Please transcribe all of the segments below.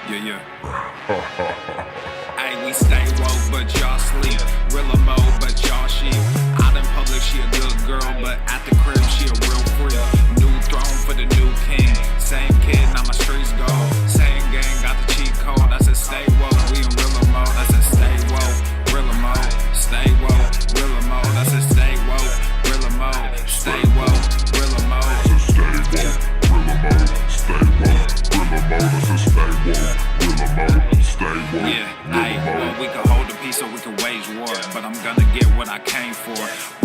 Yeah. Hey, we stay woke, but y'all sleep. Rilla mode, but y'all sheep. Out in public, she a good girl, but at the crib, she a real freak. New throne for the new king. Same kid, now my streets go. Same gang, got the cheat code. I said stay woke, we in Rilla mode. I said stay woke, Rilla mode. Stay woke, Rilla mode. I said stay woke, Rilla mode. Stay woke, Rilla mode. Stay woke, Rilla mode. Stay woke, Rilla mode. I said stay woke, Rilla mode. Stay woke. Yeah, ayy, well, we can hold the peace or we can wage war, but I'm gonna get what I came for.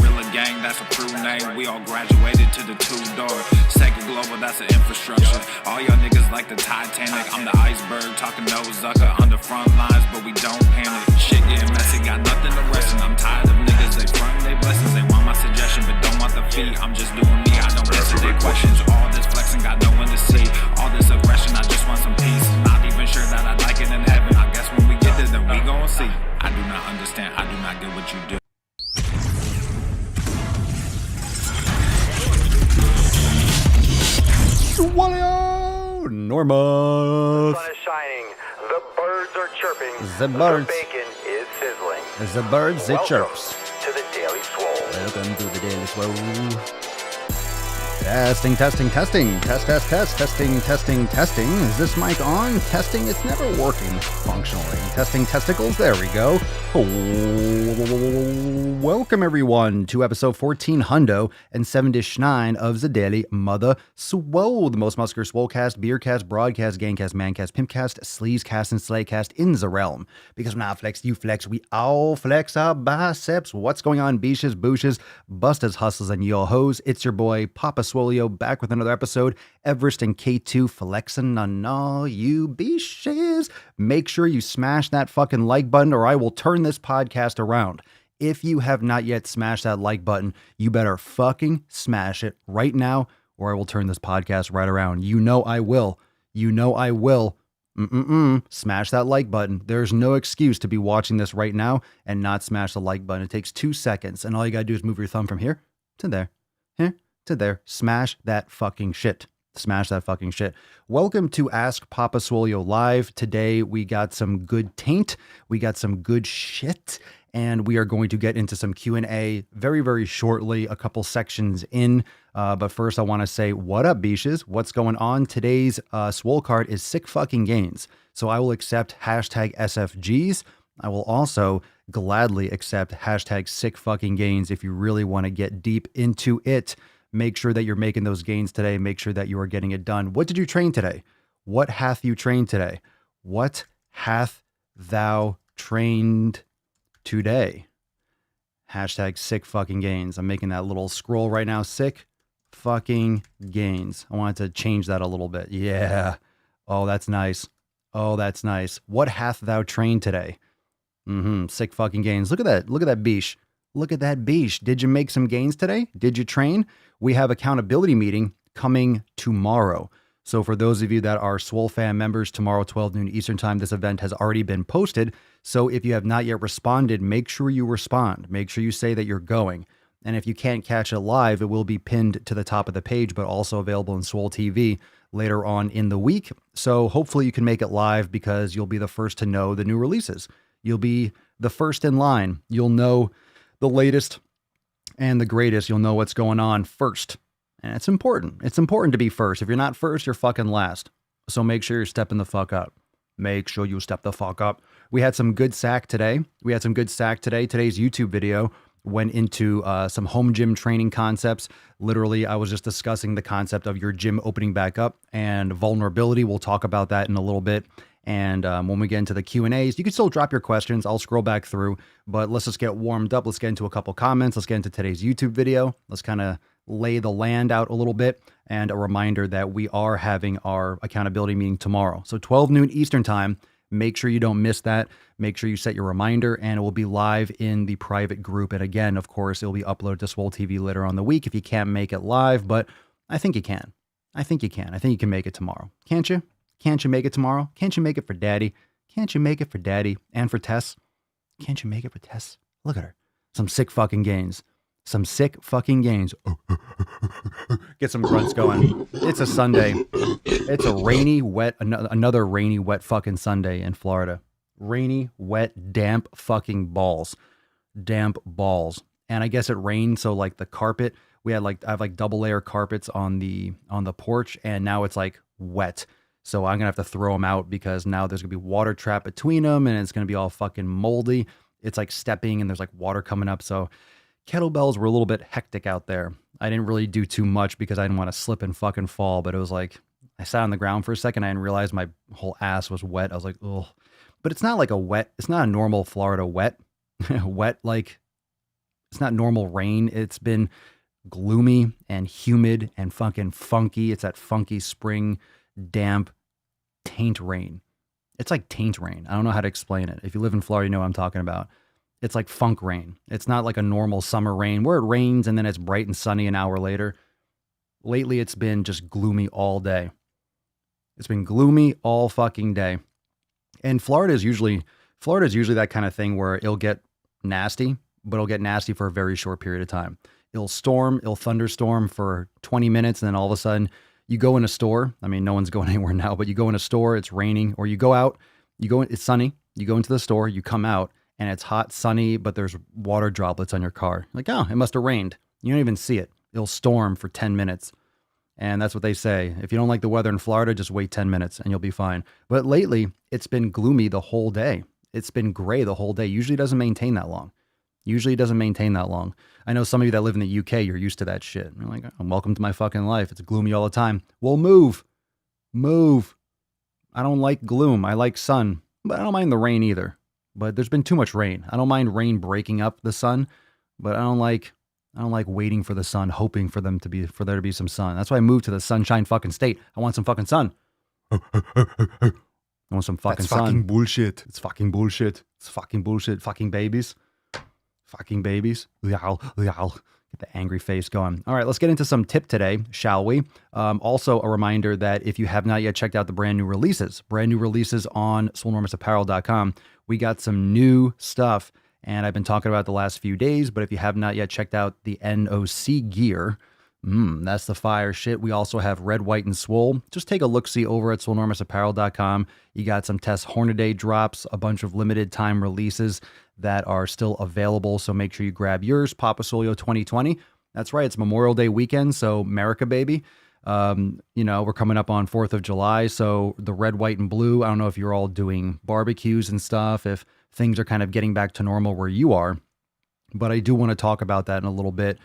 Rilla gang, that's a true name. We all graduated to the two-door. Sega Global, that's an infrastructure. All y'all niggas like the Titanic. I'm the iceberg, talking no Zucker on the front lines, but we don't panic. Shit getting messy, got nothing to rest in. I'm tired of niggas, they frontin' they blessings. They want my suggestion, but don't want the fee. I'm just doing me, I don't answer their questions. All this flexing, got no one to see. All this aggression, I just want some peace. Not even sure that I like it in heaven. I guess when we get there, then we gon' see. I do not understand, I do not get what you do. Swolio! Norma! The sun is shining, the birds are chirping, The birds. bacon is sizzling. The birds, it Welcome chirps. to the Daily Swole. Welcome to the Daily Swole. Testing. Testing. Is this mic on? Testing. It's never working functionally. Testing testicles. There we go. Welcome everyone to episode 1479 of the Daily Mother Swole, the most muscular swolecast, beercast, broadcast, gangcast, mancast, pimpcast, sleazecast, and slaycast in the realm. Because when I flex, you flex, we all flex our biceps. What's going on, beaches, booshes, busters, hustles, and your hoes? It's your boy Papa Swolio back with another episode. Everest and K2 flexing on all you beaches. Make sure you smash that fucking like button or I will turn this podcast around. If you have not yet smashed that like button, you better fucking smash it right now or I will turn this podcast right around. You know I will. Smash that like button. There's no excuse to be watching this right now and not smash the like button. It takes 2 seconds and all you gotta do is move your thumb from here to there, here to there. Smash that fucking shit. Welcome to Ask Papa Swolio Live. Today we got some good taint. We got some good shit. And we are going to get into some Q&A very, very shortly, a couple sections in. But first I want to say, what up, beaches? What's going on? Today's Swole card is sick fucking gains. So I will accept hashtag SFGs. I will also gladly accept hashtag sick fucking gains if you really want to get deep into it. Make sure that you're making those gains today. Make sure that you are getting it done. What did you train today? What hath you trained today? What hath thou trained today? Hashtag sick fucking gains. I'm making that little scroll right now. Sick fucking gains. I wanted to change that a little bit. Yeah. Oh, that's nice. What hath thou trained today? Sick fucking gains. Look at that beesh. Look at that beesh. Did you make some gains today? Did you train? We have accountability meeting coming tomorrow. So for those of you that are Swole fan members, tomorrow 12 noon Eastern time, this event has already been posted. So if you have not yet responded, make sure you respond. Make sure you say that you're going. And if you can't catch it live, it will be pinned to the top of the page, but also available in Swole TV later on in the week. So hopefully you can make it live because you'll be the first to know the new releases. You'll be the first in line. You'll know the latest and the greatest. You'll know what's going on first. And it's important. It's important to be first. If you're not first, you're fucking last. So make sure you're stepping the fuck up. Make sure you step the fuck up. We had some good sack today. Today's YouTube video went into some home gym training concepts. Literally, I was just discussing the concept of your gym opening back up and vulnerability. We'll talk about that in a little bit. And when we get into the Q&As, you can still drop your questions. I'll scroll back through, but let's just get warmed up. Let's get into a couple comments. Let's get into today's YouTube video. Let's kind of lay the land out a little bit, and a reminder that we are having our accountability meeting tomorrow. So 12 noon Eastern time. Make sure you don't miss that. Make sure you set your reminder, and it will be live in the private group. And again, of course, it will be uploaded to Swole TV later on the week if you can't make it live, but I think you can. I think you can make it tomorrow. Can't you? Can't you make it tomorrow? Can't you make it for Daddy? Can't you make it for Daddy and for Tess? Can't you make it for Tess? Look at her. Some sick fucking gains. Some sick fucking gains. Get some grunts going. It's a Sunday. It's a rainy, wet, another rainy, wet fucking Sunday in Florida. Rainy, wet, damp fucking balls. Damp balls. And I guess it rained, so like the carpet, I have like double layer carpets on the porch, and now it's like wet. So I'm gonna have to throw them out because now there's gonna be water trapped between them, and it's gonna be all fucking moldy. It's like stepping, and there's like water coming up. So kettlebells were a little bit hectic out there. I didn't really do too much because I didn't want to slip and fucking fall, but it was like, I sat on the ground for a second. I didn't realize my whole ass was wet. I was like, ugh. But it's not like a wet, it's not a normal Florida wet. Wet, like, it's not normal rain. It's been gloomy and humid and fucking funky. It's that funky spring, damp, taint rain. It's like taint rain. I don't know how to explain it. If you live in Florida, you know what I'm talking about. It's like funk rain. It's not like a normal summer rain where it rains and then it's bright and sunny an hour later. Lately, it's been just gloomy all day. It's been gloomy all fucking day. And Florida is usually that kind of thing where it'll get nasty, but it'll get nasty for a very short period of time. It'll thunderstorm for 20 minutes, and then all of a sudden you go in a store. I mean, no one's going anywhere now, but you go in a store, it's raining, or you go out, it's sunny, you go into the store, you come out, and it's hot, sunny, but there's water droplets on your car. Like, oh, it must have rained. You don't even see it. It'll storm for 10 minutes. And that's what they say. If you don't like the weather in Florida, just wait 10 minutes and you'll be fine. But lately, it's been gloomy the whole day. It's been gray the whole day. Usually it doesn't maintain that long. I know some of you that live in the UK, you're used to that shit. You're like, oh, welcome to my fucking life. It's gloomy all the time. Well, move. I don't like gloom. I like sun, but I don't mind the rain either. But there's been too much rain. I don't mind rain breaking up the sun, but I don't like waiting for the sun, hoping for there to be some sun. That's why I moved to the sunshine fucking state. I want some fucking sun. I want some fucking sun. Fucking bullshit. It's fucking bullshit. It's fucking bullshit. Fucking babies. Get the angry face going. All right, let's get into some tip today, shall we? Also, a reminder that if you have not yet checked out the brand new releases on swolenormousapparel.com, we got some new stuff, and I've been talking about it the last few days, but if you have not yet checked out the NOC gear, that's the fire shit. We also have Red, White, and Swole. Just take a look-see over at swolenormousapparel.com. You got some Tess Hornaday drops, a bunch of limited time releases that are still available, so make sure you grab yours. Papa Swolio 2020. That's right, it's Memorial Day weekend, so America, baby. We're coming up on 4th of July, so the red, white, and blue, I don't know if you're all doing barbecues and stuff, if things are kind of getting back to normal where you are, but I do want to talk about that in a little bit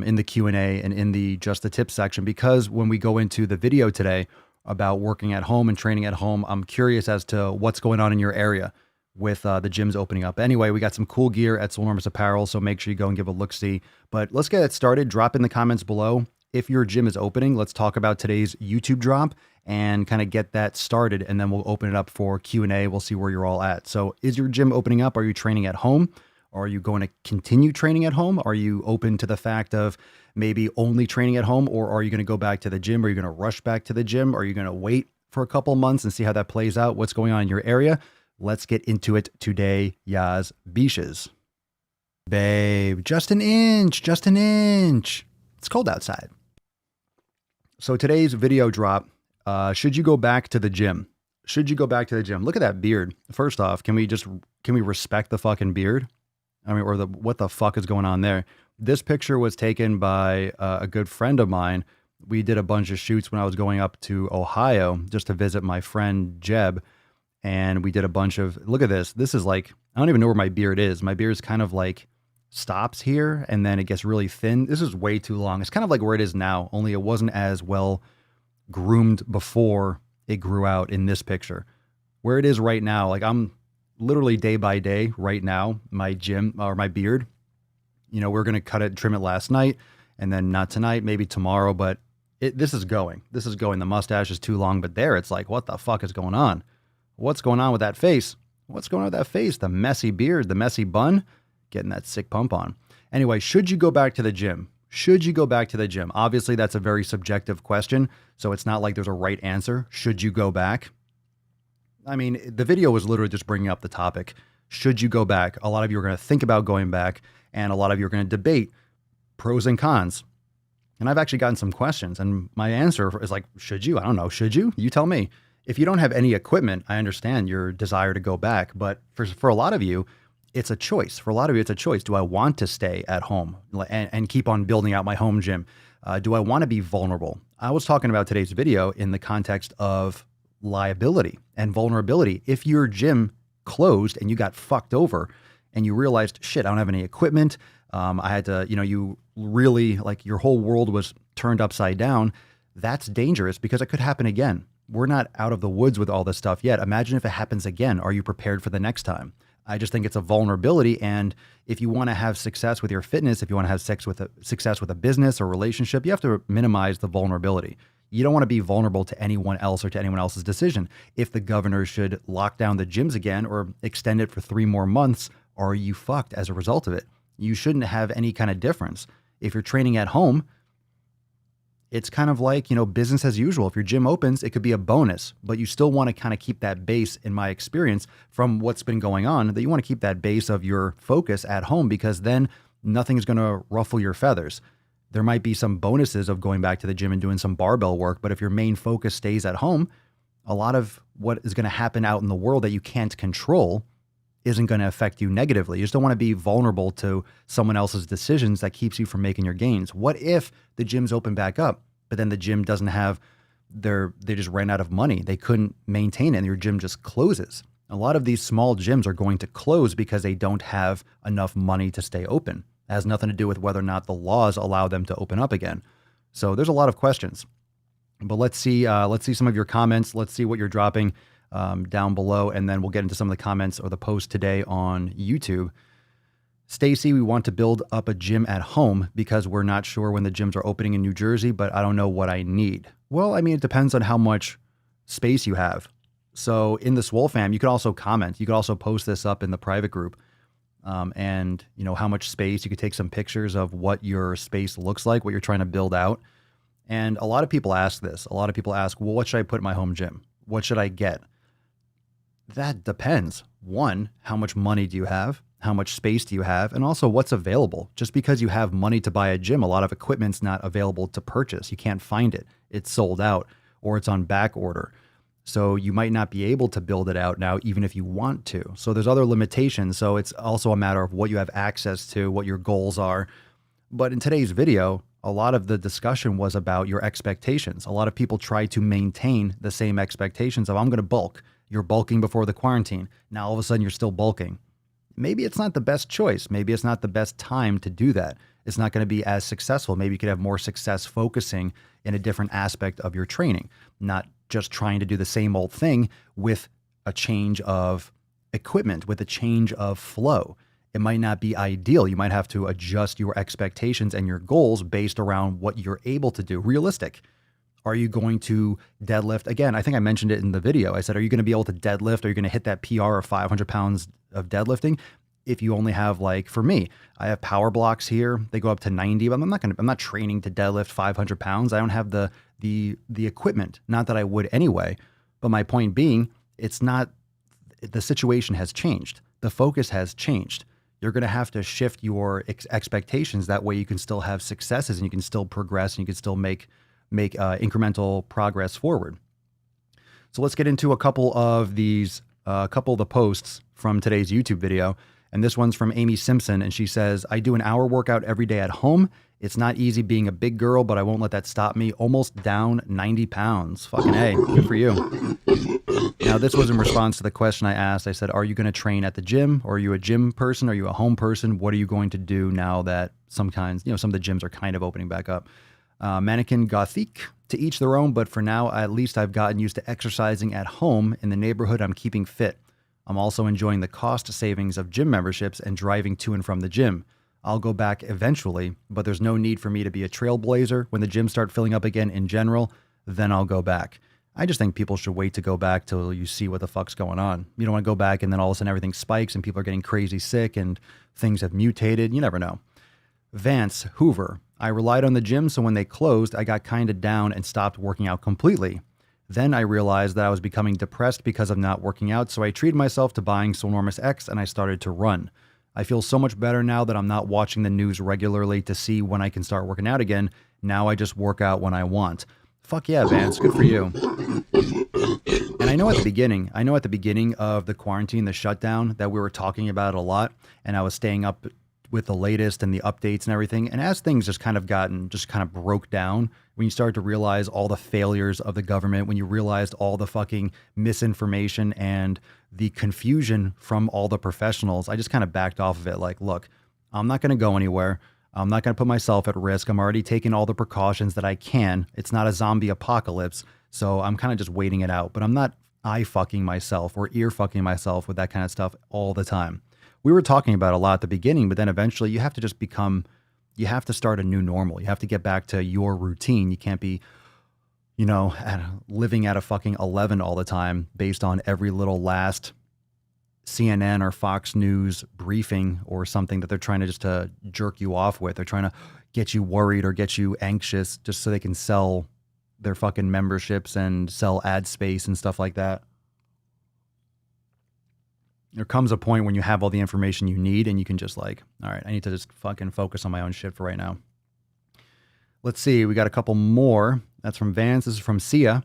in the Q&A and in the Just the Tip section, because when we go into the video today about working at home and training at home, I'm curious as to what's going on in your area with the gyms opening up. Anyway, we got some cool gear at Swole Apparel, so make sure you go and give a look-see. But let's get it started. Drop in the comments below if your gym is opening. Let's talk about today's YouTube drop and kind of get that started, and then we'll open it up for Q&A. We'll see where you're all at. So is your gym opening up? Are you training at home? Are you going to continue training at home? Are you open to the fact of maybe only training at home, or are you going to go back to the gym? Are you going to rush back to the gym? Are you going to wait for a couple months and see how that plays out? What's going on in your area? Let's get into it today, yas beaches. Babe, just an inch. It's cold outside. So today's video drop, should you go back to the gym? Look at that beard. First off, can we respect the fucking beard? I mean, or what the fuck is going on there? This picture was taken by a good friend of mine. We did a bunch of shoots when I was going up to Ohio just to visit my friend Jeb. And we did a bunch of, look at this. This is like, I don't even know where my beard is. My beard is kind of like stops here and then it gets really thin. This is way too long. It's kind of like where it is now, only it wasn't as well groomed before it grew out in this picture. Where it is right now, like I'm literally day by day right now, my gym or my beard, we're going to cut it, trim it last night, and then not tonight, maybe tomorrow, but this is going. The mustache is too long, but there it's like, what the fuck is going on? What's going on with that face? The messy beard, the messy bun, getting that sick pump on. Anyway, should you go back to the gym? Obviously, that's a very subjective question, so it's not like there's a right answer. Should you go back? I mean, the video was literally just bringing up the topic. Should you go back? A lot of you are going to think about going back, and a lot of you are going to debate, pros and cons. And I've actually gotten some questions, and my answer is like, should you? I don't know. Should you? You tell me. If you don't have any equipment, I understand your desire to go back. But for a lot of you, it's a choice. For a lot of you, it's a choice. Do I want to stay at home and keep on building out my home gym? Do I want to be vulnerable? I was talking about today's video in the context of liability and vulnerability. If your gym closed and you got fucked over and you realized, shit, I don't have any equipment. I had to, you really, like, your whole world was turned upside down. That's dangerous because it could happen again. We're not out of the woods with all this stuff yet. Imagine if it happens again. Are you prepared for the next time? I just think it's a vulnerability. And if you want to have success with your fitness, if you want to have success with a business or relationship, you have to minimize the vulnerability. You don't want to be vulnerable to anyone else or to anyone else's decision. If the governor should lock down the gyms again or extend it for 3 more months, are you fucked as a result of it? You shouldn't have any kind of difference. If you're training at home, it's kind of like, business as usual. If your gym opens, it could be a bonus, but you still want to kind of keep that base, in my experience, from what's been going on, that you want to keep that base of your focus at home, because then nothing's going to ruffle your feathers. There might be some bonuses of going back to the gym and doing some barbell work, but if your main focus stays at home, a lot of what is going to happen out in the world that you can't control isn't going to affect you negatively. You just don't want to be vulnerable to someone else's decisions that keeps you from making your gains. What if the gyms open back up, but then the gym doesn't have they just ran out of money. They couldn't maintain it and your gym just closes. A lot of these small gyms are going to close because they don't have enough money to stay open. It has nothing to do with whether or not the laws allow them to open up again. So there's a lot of questions, but let's see some of your comments. Let's see what you're dropping down below, and then we'll get into some of the comments or the post today on YouTube. Stacy, we want to build up a gym at home because we're not sure when the gyms are opening in New Jersey, but I don't know what I need. Well, I mean, it depends on how much space you have. So in the Swole fam, you could also comment. You could also post this up in the private group, and how much space. You could take some pictures of what your space looks like, what you're trying to build out. And a lot of people ask this. A lot of people ask, well, what should I put in my home gym? What should I get? That depends. One, how much money do you have? How much space do you have? And also what's available. Just because you have money to buy a gym, a lot of equipment's not available to purchase. You can't find it. It's sold out or it's on back order. So you might not be able to build it out now, even if you want to. So there's other limitations. So it's also a matter of what you have access to, what your goals are. But in today's video, a lot of the discussion was about your expectations. A lot of people try to maintain the same expectations of, I'm going to bulk. You're bulking before the quarantine. Now all of a sudden you're still bulking. Maybe it's not the best choice. Maybe it's not the best time to do that. It's not going to be as successful. Maybe you could have more success focusing in a different aspect of your training, not just trying to do the same old thing with a change of equipment, with a change of flow. It might not be ideal. You might have to adjust your expectations and your goals based around what you're able to do. Realistic. Are you going to deadlift? Again, I think I mentioned it in the video. I said, are you going to be able to deadlift? Are you going to hit that PR of 500 pounds of deadlifting? If you only have, like, for me, I have power blocks here. They go up to 90, but I'm not training to deadlift 500 pounds. I don't have the equipment. Not that I would anyway. But my point being, the situation has changed. The focus has changed. You're going to have to shift your expectations. That way you can still have successes and you can still progress and you can still make incremental progress forward. So let's get into a couple of the posts from today's YouTube video. And this one's from Amy Simpson. And she says, I do an hour workout every day at home. It's not easy being a big girl, but I won't let that stop me. Almost down 90 pounds. Fucking A, good for you. Now, this was in response to the question I asked. I said, are you going to train at the gym? Or are you a gym person? Are you a home person? What are you going to do now that some of the gyms are kind of opening back up? Mannequin Gothic, to each their own, but for now, at least I've gotten used to exercising at home. In the neighborhood, I'm keeping fit. I'm also enjoying the cost savings of gym memberships and driving to and from the gym. I'll go back eventually, but there's no need for me to be a trailblazer. When the gyms start filling up again in general, then I'll go back. I just think people should wait to go back till you see what the fuck's going on. You don't want to go back and then all of a sudden everything spikes and people are getting crazy sick and things have mutated. You never know. Vance Hoover, I relied on the gym, so when they closed, I got kind of down and stopped working out completely. Then I realized that I was becoming depressed because of not working out, so I treated myself to buying Soreness X and I started to run. I feel so much better now that I'm not watching the news regularly to see when I can start working out again. Now I just work out when I want. Fuck yeah, Vance. Good for you. And I know at the beginning of the quarantine, the shutdown, that we were talking about it a lot, and I was staying up with the latest and the updates and everything. And as things just kind of broke down, when you started to realize all the failures of the government, when you realized all the fucking misinformation and the confusion from all the professionals, I just kind of backed off of it. Like, look, I'm not going to go anywhere. I'm not going to put myself at risk. I'm already taking all the precautions that I can. It's not a zombie apocalypse. So I'm kind of just waiting it out. But I'm not eye fucking myself or ear fucking myself with that kind of stuff all the time. We were talking about it a lot at the beginning, but then eventually you have to just you have to start a new normal. You have to get back to your routine. You can't be, living at a fucking 11 all the time based on every little last CNN or Fox News briefing or something that they're trying to just to jerk you off with. They're trying to get you worried or get you anxious just so they can sell their fucking memberships and sell ad space and stuff like that. There comes a point when you have all the information you need and you can just all right, I need to just fucking focus on my own shit for right now. Let's see. We got a couple more. That's from Vance. This is from Sia.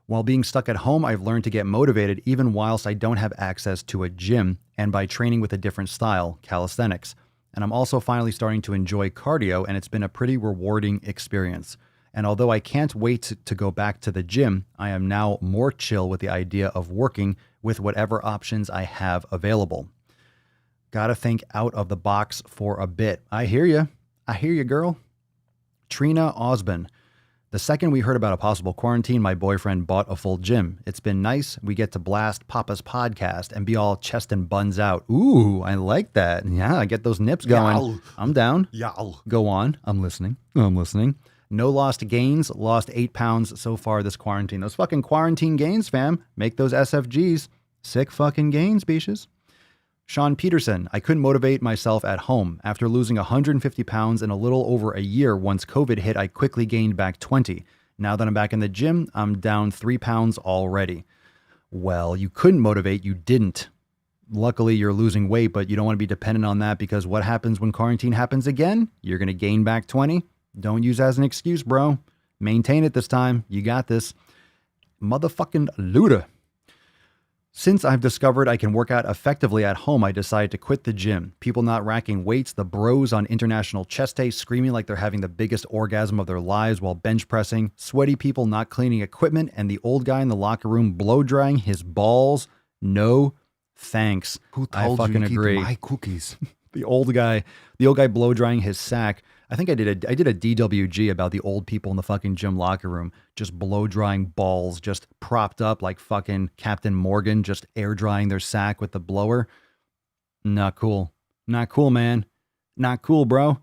While being stuck at home, I've learned to get motivated even whilst I don't have access to a gym and by training with a different style, calisthenics. And I'm also finally starting to enjoy cardio, and it's been a pretty rewarding experience. And although I can't wait to go back to the gym, I am now more chill with the idea of working with whatever options I have available. Gotta think out of the box for a bit. I hear you, girl. Trina Osborne. The second we heard about a possible quarantine, my boyfriend bought a full gym. It's been nice. We get to blast Papa's podcast and be all chest and buns out. Ooh, I like that. Yeah, I get those nips going. Yow. I'm down. Yow. Go on. I'm listening. No lost gains. Lost 8 pounds so far this quarantine. Those fucking quarantine gains, fam. Make those SFGs. Sick fucking gains, beaches. Sean Peterson. I couldn't motivate myself at home. After losing 150 pounds in a little over a year, once COVID hit, I quickly gained back 20. Now that I'm back in the gym, I'm down 3 pounds already. Well, you couldn't motivate. You didn't. Luckily, you're losing weight, but you don't want to be dependent on that because what happens when quarantine happens again? You're going to gain back 20. Don't use that as an excuse, bro. Maintain it this time. You got this. Motherfucking Luda. Since I've discovered I can work out effectively at home, I decided to quit the gym. People not racking weights, the bros on International Chest Day screaming like they're having the biggest orgasm of their lives while bench pressing, sweaty people not cleaning equipment, and the old guy in the locker room blow drying his balls. No thanks. Who told I fucking you to agree. eat my cookies? The old guy blow drying his sack. I think I did a DWG about the old people in the fucking gym locker room just blow drying balls, just propped up like fucking Captain Morgan, just air drying their sack with the blower. Not cool. Not cool, man. Not cool, bro.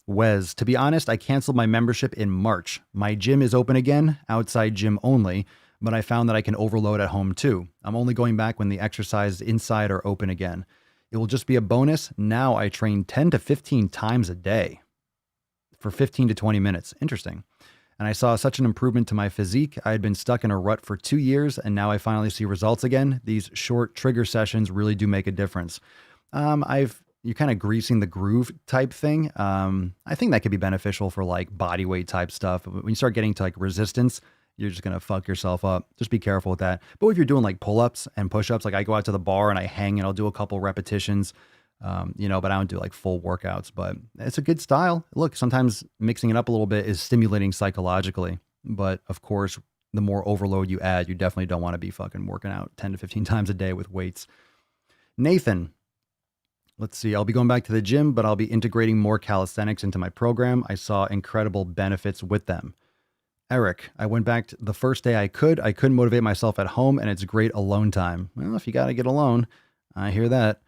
Wes, to be honest, I canceled my membership in March. My gym is open again, outside gym only, but I found that I can overload at home too. I'm only going back when the exercises inside are open again. It will just be a bonus. Now I train 10 to 15 times a day for 15 to 20 minutes. Interesting. And I saw such an improvement to my physique. I had been stuck in a rut for 2 years, and now I finally see results again. These short trigger sessions really do make a difference. You're kind of greasing the groove type thing. I think that could be beneficial for like body weight type stuff. When you start getting to like resistance, you're just going to fuck yourself up. Just be careful with that. But if you're doing like pull-ups and push-ups, like I go out to the bar and I hang and I'll do a couple repetitions, but I don't do like full workouts, but it's a good style. Look, sometimes mixing it up a little bit is stimulating psychologically, but of course, the more overload you add, you definitely don't want to be fucking working out 10 to 15 times a day with weights. Nathan, let's see. I'll be going back to the gym, but I'll be integrating more calisthenics into my program. I saw incredible benefits with them. Eric, I went back the first day I couldn't motivate myself at home, and it's great alone time. Well, if you got to get alone, I hear that.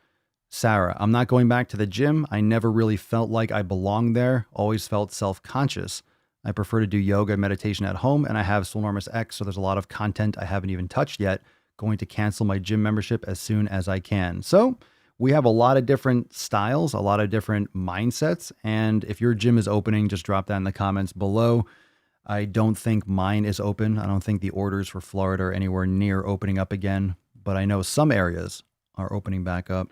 Sarah, I'm not going back to the gym. I never really felt like I belonged there. Always felt self-conscious. I prefer to do yoga and meditation at home, and I have Swolenormous X, so there's a lot of content I haven't even touched yet. Going to cancel my gym membership as soon as I can. So we have a lot of different styles, a lot of different mindsets, and if your gym is opening, just drop that in the comments below. I don't think mine is open. I don't think the orders for Florida are anywhere near opening up again, but I know some areas are opening back up.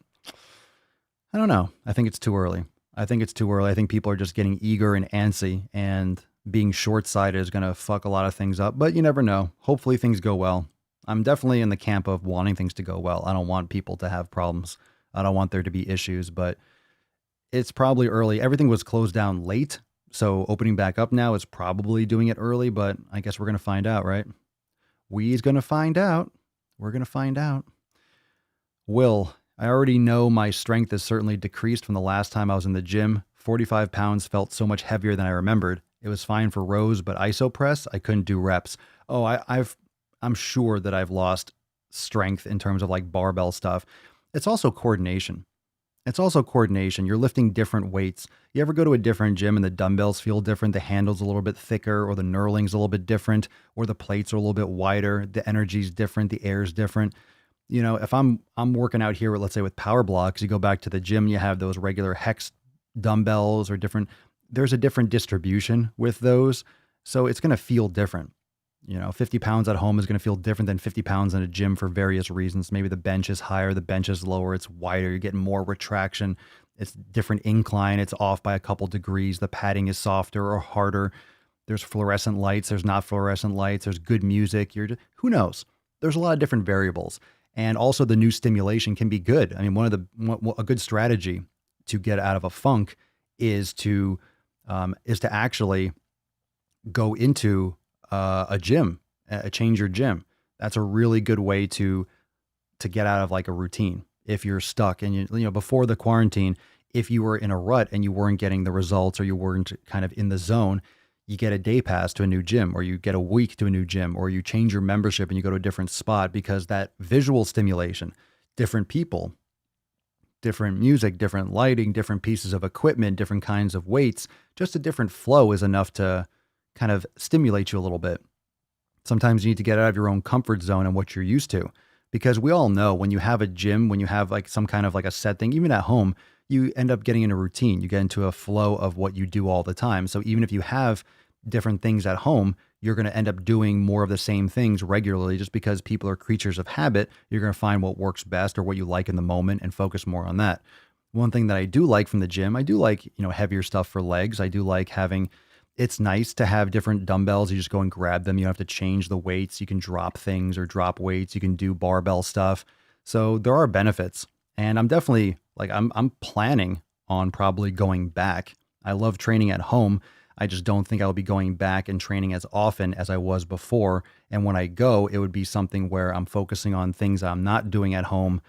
I don't know. I think it's too early. I think it's too early. I think people are just getting eager and antsy, and being short-sighted is going to fuck a lot of things up, but you never know. Hopefully things go well. I'm definitely in the camp of wanting things to go well. I don't want people to have problems. I don't want there to be issues, but it's probably early. Everything was closed down late, so opening back up now is probably doing it early, but I guess we're going to find out, right? We's going to find out. We're going to find out. Will, I already know my strength has certainly decreased from the last time I was in the gym. 45 pounds felt so much heavier than I remembered. It was fine for rows, but iso press, I couldn't do reps. Oh, I'm sure that I've lost strength in terms of like barbell stuff. It's also coordination. You're lifting different weights. You ever go to a different gym and the dumbbells feel different? The handle's a little bit thicker, or the knurling's a little bit different, or the plates are a little bit wider. The energy's different. The air's different. You know, if I'm working out here, let's say with power blocks, you go back to the gym, you have those regular hex dumbbells or different. There's a different distribution with those, so it's going to feel different. You know, 50 pounds at home is going to feel different than 50 pounds in a gym for various reasons. Maybe the bench is higher, the bench is lower, it's wider, you're getting more retraction, it's different incline, it's off by a couple degrees, the padding is softer or harder. There's fluorescent lights, there's not fluorescent lights, there's good music. Who knows? There's a lot of different variables. And also the new stimulation can be good. I mean, a good strategy to get out of a funk is to actually go into a gym, change your gym. That's a really good way to get out of like a routine. If you're stuck and you know, before the quarantine, if you were in a rut and you weren't getting the results, or you weren't kind of in the zone, you get a day pass to a new gym, or you get a week to a new gym, or you change your membership and you go to a different spot, because that visual stimulation, different people, different music, different lighting, different pieces of equipment, different kinds of weights, just a different flow is enough to kind of stimulate you a little bit. Sometimes you need to get out of your own comfort zone and what you're used to, because we all know when you have a gym, when you have like some kind of like a set thing, even at home, you end up getting in a routine. You get into a flow of what you do all the time. So even if you have different things at home, you're going to end up doing more of the same things regularly, just because people are creatures of habit. You're going to find what works best or what you like in the moment and focus more on that. One thing that I do like from the gym, I do like, heavier stuff for legs. I do like it's nice to have different dumbbells. You just go and grab them. You don't have to change the weights. You can drop things or drop weights. You can do barbell stuff. So there are benefits. And I'm definitely I'm planning on probably going back. I love training at home. I just don't think I'll be going back and training as often as I was before. And when I go, it would be something where I'm focusing on things I'm not doing at home.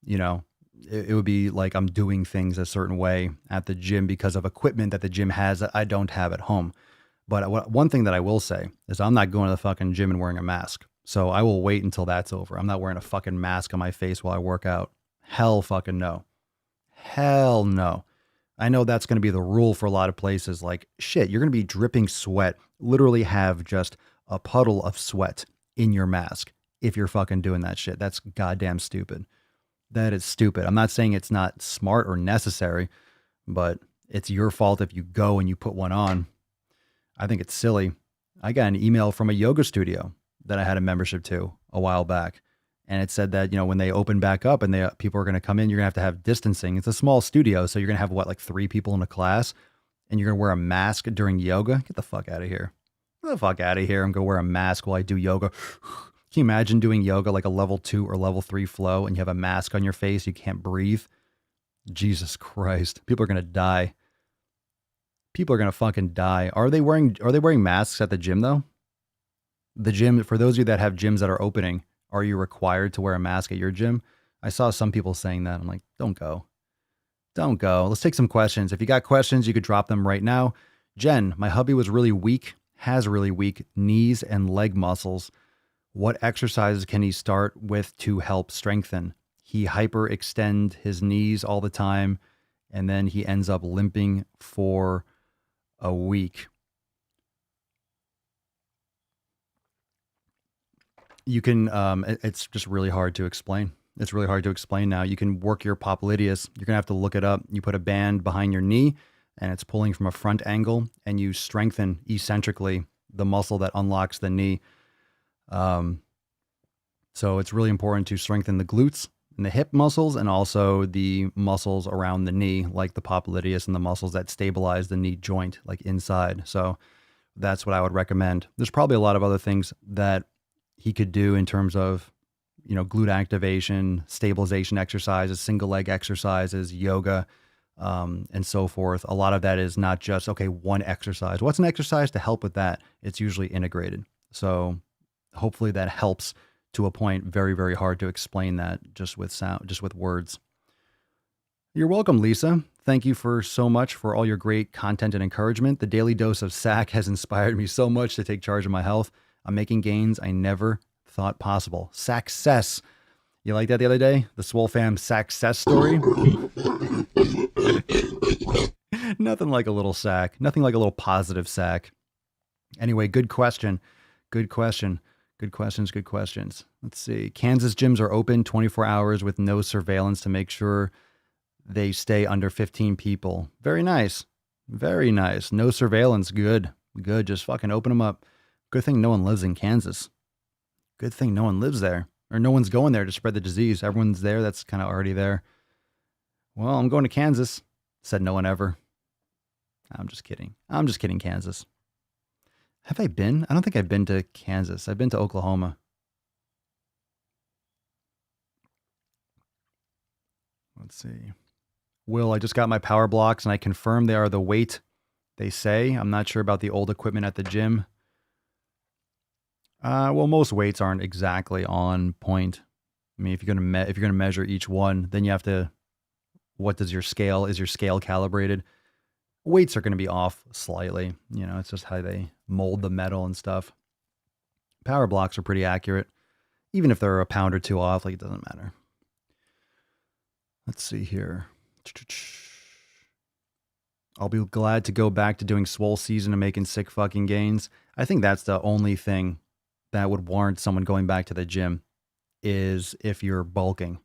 It would be like I'm doing things a certain way at the gym because of equipment that the gym has that I don't have at home. But one thing that I will say is I'm not going to the fucking gym and wearing a mask. So I will wait until that's over. I'm not wearing a fucking mask on my face while I work out. Hell fucking no. Hell no. I know that's going to be the rule for a lot of places. Like, shit, you're going to be dripping sweat, literally have just a puddle of sweat in your mask if you're fucking doing that shit. That's goddamn stupid. That is stupid. I'm not saying it's not smart or necessary, but it's your fault if you go and you put one on. I think it's silly. I got an email from a yoga studio that I had a membership to a while back. And it said that, when they open back up and people are going to come in, you're going to have distancing. It's a small studio. So you're going to have like 3 people in a class, and you're going to wear a mask during yoga. Get the fuck out of here. Get the fuck out of here. I'm going to wear a mask while I do yoga. Can you imagine doing yoga like a level 2 or level 3 flow and you have a mask on your face? You can't breathe. Jesus Christ. People are going to die. People are going to fucking die. Are they wearing masks at the gym though? The gym, for those of you that have gyms that are opening, are you required to wear a mask at your gym? I saw some people saying that. I'm like, don't go. Don't go. Let's take some questions. If you got questions, you could drop them right now. Jen, my hubby has really weak knees and leg muscles. What exercises can he start with to help strengthen? He hyperextend his knees all the time, and then he ends up limping for a week. You can, it's just really hard to explain. It's really hard to explain now. You can work your popliteus. You're going to have to look it up. You put a band behind your knee and it's pulling from a front angle, and you strengthen eccentrically the muscle that unlocks the knee. So it's really important to strengthen the glutes in the hip muscles and also the muscles around the knee, like the popliteus and the muscles that stabilize the knee joint, like inside. So that's what I would recommend. There's probably a lot of other things that he could do in terms of, glute activation, stabilization exercises, single leg exercises, yoga, and so forth. A lot of that is not just, okay, one exercise. What's an exercise to help with that? It's usually integrated. So hopefully that helps to a point. Very, very hard to explain that just with sound, just with words. You're welcome, Lisa. Thank you for so much for all your great content and encouragement. The daily dose of SAC has inspired me so much to take charge of my health. I'm making gains I never thought possible. Success. You like that the other day? The Swole fam success story? Nothing like a little sack. Nothing like a little positive sack. Anyway, good question. Good question. Good questions. Good questions. Let's see. Kansas gyms are open 24 hours with no surveillance to make sure they stay under 15 people. Very nice. Very nice. No surveillance. Good. Good. Just fucking open them up. Good thing no one lives in Kansas. Good thing no one lives there. Or no one's going there to spread the disease. Everyone's there that's kind of already there. Well, I'm going to Kansas, said no one ever. I'm just kidding. I'm just kidding, Kansas. Have I been? I don't think I've been to Kansas. I've been to Oklahoma. Let's see. Will, I just got my power blocks and I confirm they are the weight they say. I'm not sure about the old equipment at the gym. Well, most weights aren't exactly on point. I mean, if you're gonna measure each one, then you have to. What does your scale? Is your scale calibrated? Weights are going to be off slightly. It's just how they mold the metal and stuff. Power blocks are pretty accurate, even if they're a pound or two off. Like, it doesn't matter. Let's see here. I'll be glad to go back to doing swole season and making sick fucking gains. I think that's the only thing that would warrant someone going back to the gym is if you're bulking.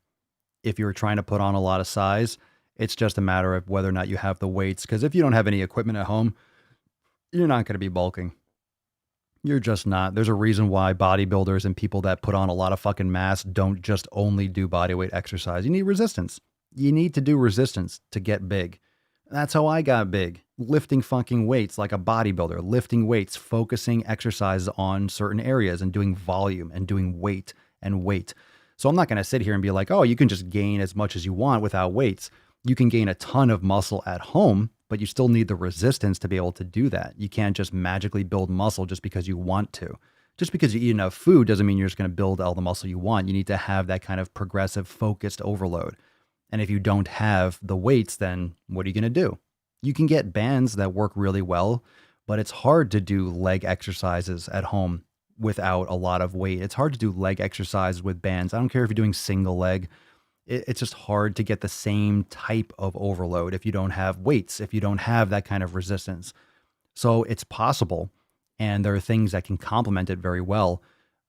If you're trying to put on a lot of size, it's just a matter of whether or not you have the weights. Because if you don't have any equipment at home, you're not going to be bulking. You're just not. There's a reason why bodybuilders and people that put on a lot of fucking mass don't just only do bodyweight exercise. You need resistance. You need to do resistance to get big. That's how I got big. Lifting fucking weights like a bodybuilder, lifting weights, focusing exercises on certain areas and doing volume and doing weight and weight. So I'm not going to sit here and be like, oh, you can just gain as much as you want without weights. You can gain a ton of muscle at home, but you still need the resistance to be able to do that. You can't just magically build muscle just because you want to. Just because you eat enough food doesn't mean you're just going to build all the muscle you want. You need to have that kind of progressive, focused overload. And if you don't have the weights, then what are you going to do? You can get bands that work really well, but it's hard to do leg exercises at home without a lot of weight. It's hard to do leg exercises with bands. I don't care if you're doing single leg. It's just hard to get the same type of overload if you don't have weights, if you don't have that kind of resistance. So it's possible, and there are things that can complement it very well.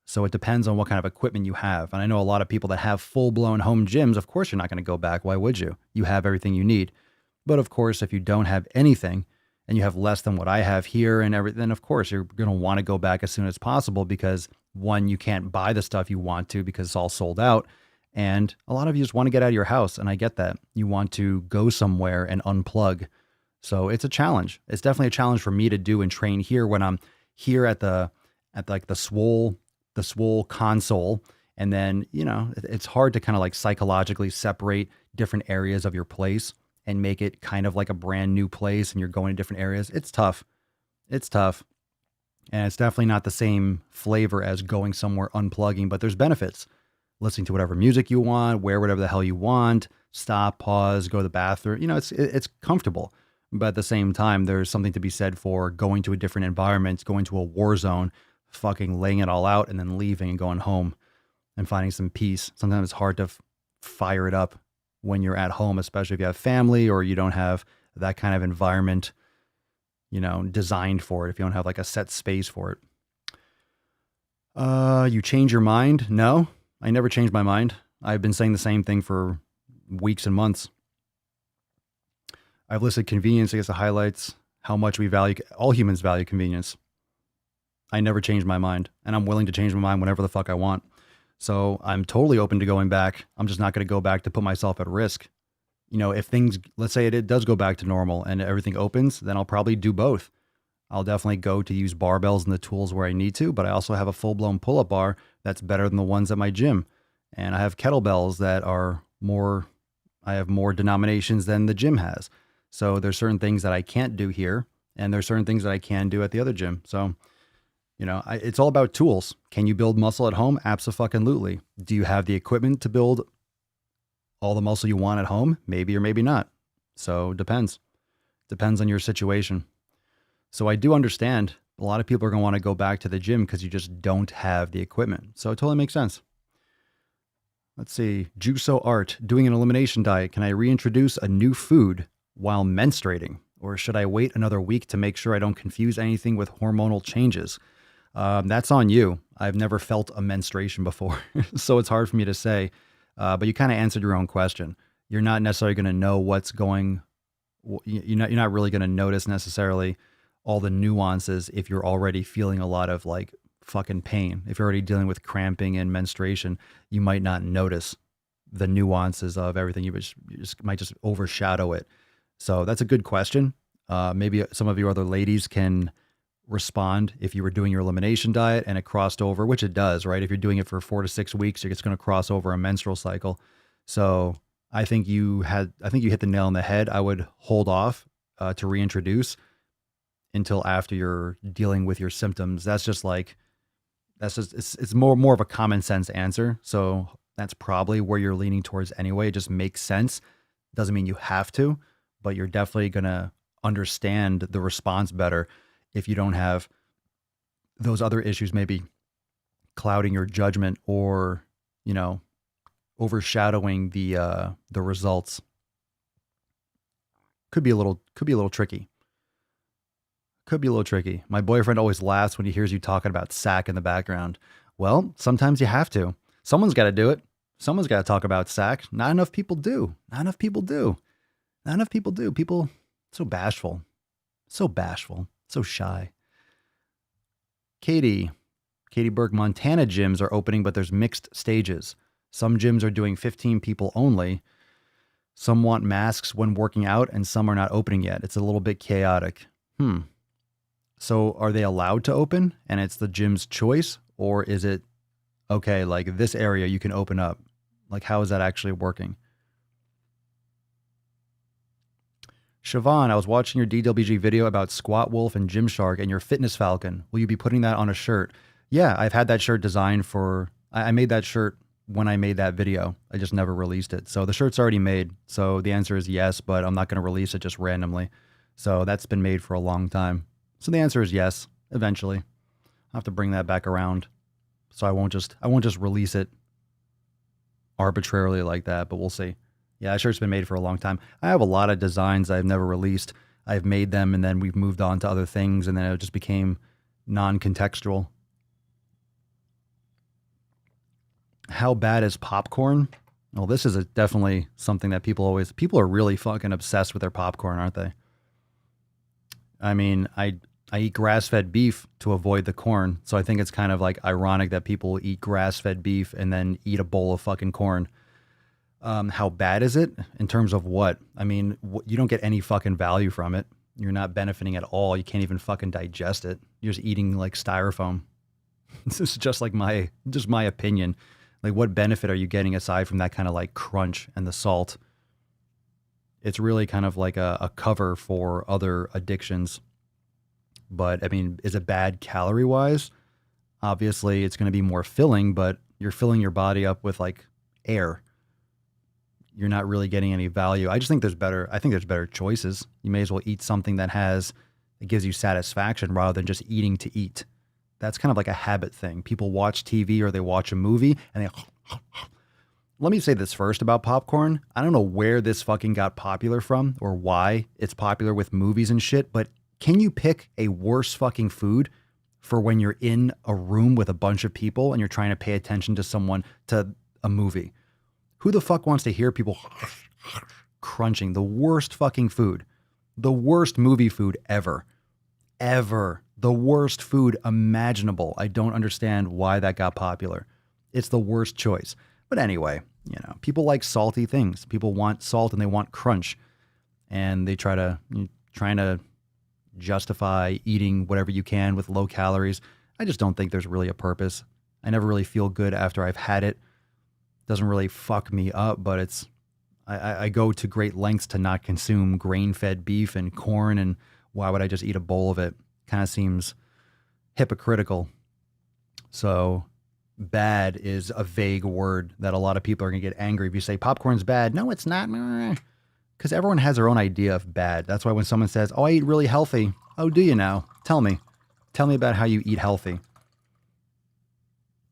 So it depends on what kind of equipment you have. And I know a lot of people that have full-blown home gyms. Of course, you're not going to go back. Why would you? You have everything you need. But of course, if you don't have anything and you have less than what I have here and everything, then of course, you're going to want to go back as soon as possible because, one, you can't buy the stuff you want to because it's all sold out. And a lot of you just want to get out of your house. And I get that. You want to go somewhere and unplug. So it's a challenge. It's definitely a challenge for me to do and train here when I'm here at the Swole console. And then, it's hard to kind of like psychologically separate different areas of your place and make it kind of like a brand new place and you're going to different areas. It's tough. It's tough. And it's definitely not the same flavor as going somewhere unplugging, but there's benefits. Listening to whatever music you want, wear whatever the hell you want, stop, pause, go to the bathroom. It's comfortable. But at the same time, there's something to be said for going to a different environment, going to a war zone, fucking laying it all out and then leaving and going home and finding some peace. Sometimes it's hard to fire it up when you're at home, especially if you have family or you don't have that kind of environment, designed for it. If you don't have like a set space for it. You change your mind? No, I never changed my mind. I've been saying the same thing for weeks and months. I've listed convenience against the highlights, how much all humans value convenience. I never changed my mind, and I'm willing to change my mind whenever the fuck I want. So I'm totally open to going back. I'm just not going to go back to put myself at risk. If things, let's say it does go back to normal and everything opens, then I'll probably do both. I'll definitely go to use barbells and the tools where I need to, but I also have a full-blown pull-up bar that's better than the ones at my gym. And I have kettlebells that are I have more denominations than the gym has. So there's certain things that I can't do here, and there's certain things that I can do at the other gym. So, it's all about tools. Can you build muscle at home? Abso-fucking-lutely. Do you have the equipment to build all the muscle you want at home? Maybe or maybe not. So depends. Depends on your situation. So I do understand a lot of people are going to want to go back to the gym because you just don't have the equipment. So it totally makes sense. Let's see. Juso Art, doing an elimination diet. Can I reintroduce a new food while menstruating? Or should I wait another week to make sure I don't confuse anything with hormonal changes? That's on you. I've never felt a menstruation before, so it's hard for me to say. But you kind of answered your own question. You're not necessarily going to know what's going. You're not really going to notice necessarily all the nuances if you're already feeling a lot of like fucking pain. If you're already dealing with cramping and menstruation, you might not notice the nuances of everything. You might just overshadow it. So that's a good question. Maybe some of you other ladies can respond if you were doing your elimination diet and it crossed over, which it does, right? If you're doing it for 4 to 6 weeks, it's going to cross over a menstrual cycle. So I think you hit the nail on the head. I would hold off to reintroduce until after you're dealing with your symptoms. It's more of a common sense answer. So that's probably where you're leaning towards anyway. It just makes sense. Doesn't mean you have to, but you're definitely going to understand the response better if you don't have those other issues maybe clouding your judgment or, overshadowing the results. Could be a little tricky. Could be a little tricky. My boyfriend always laughs when he hears you talking about sack in the background. Well, sometimes you have to. Someone's got to do it. Someone's got to talk about sack. Not enough people do. People so bashful, so shy. Katie Burke, Montana gyms are opening, but there's mixed stages. Some gyms are doing 15 people only. Some want masks when working out, and some are not opening yet. It's a little bit chaotic. So are they allowed to open and it's the gym's choice? Or is it, okay, like this area you can open up? Like, how is that actually working? Siobhan, I was watching your DWG video about Squat Wolf and Gymshark and your Fitness Falcon. Will you be putting that on a shirt? Yeah, I've had that shirt designed I made that shirt when I made that video. I just never released it. So the shirt's already made. So the answer is yes, but I'm not going to release it just randomly. So that's been made for a long time. So the answer is yes, eventually. I'll have to bring that back around. So I won't just release it arbitrarily like that, but we'll see. Yeah, that shirt's been made for a long time. I have a lot of designs I've never released. I've made them and then we've moved on to other things and then it just became non-contextual. How bad is popcorn? Well, this is definitely something that people are really fucking obsessed with their popcorn, aren't they? I mean, I eat grass-fed beef to avoid the corn. So I think it's kind of like ironic that people eat grass-fed beef and then eat a bowl of fucking corn. How bad is it in terms of what? I mean, you don't get any fucking value from it. You're not benefiting at all. You can't even fucking digest it. You're just eating like styrofoam. This is just like my opinion. Like, what benefit are you getting aside from that kind of like crunch and the salt? It's really kind of like a cover for other addictions. But I mean, is it bad calorie wise? Obviously it's going to be more filling, but you're filling your body up with like air. You're not really getting any value. I think there's better choices. You may as well eat something that gives you satisfaction rather than just eating to eat. That's kind of like a habit thing. People watch TV or they watch a movie and they Let me say this first about popcorn. I don't know where this fucking got popular from or why it's popular with movies and shit, but can you pick a worse fucking food for when you're in a room with a bunch of people and you're trying to pay attention to a movie? Who the fuck wants to hear people crunching? The worst fucking food. The worst movie food ever. Ever. The worst food imaginable. I don't understand why that got popular. It's the worst choice. But anyway, people like salty things. People want salt and they want crunch. And they trying to justify eating whatever you can with low calories. I just don't think there's really a purpose. I never really feel good after I've had it. Doesn't really fuck me up, but I go to great lengths to not consume grain-fed beef and corn, and why would I just eat a bowl of it? Kind of seems hypocritical. So bad is a vague word that a lot of people are going to get angry if you say popcorn's bad. No, it's not. Because everyone has their own idea of bad. That's why when someone says, oh, I eat really healthy. Oh, do you now? Tell me. Tell me about how you eat healthy.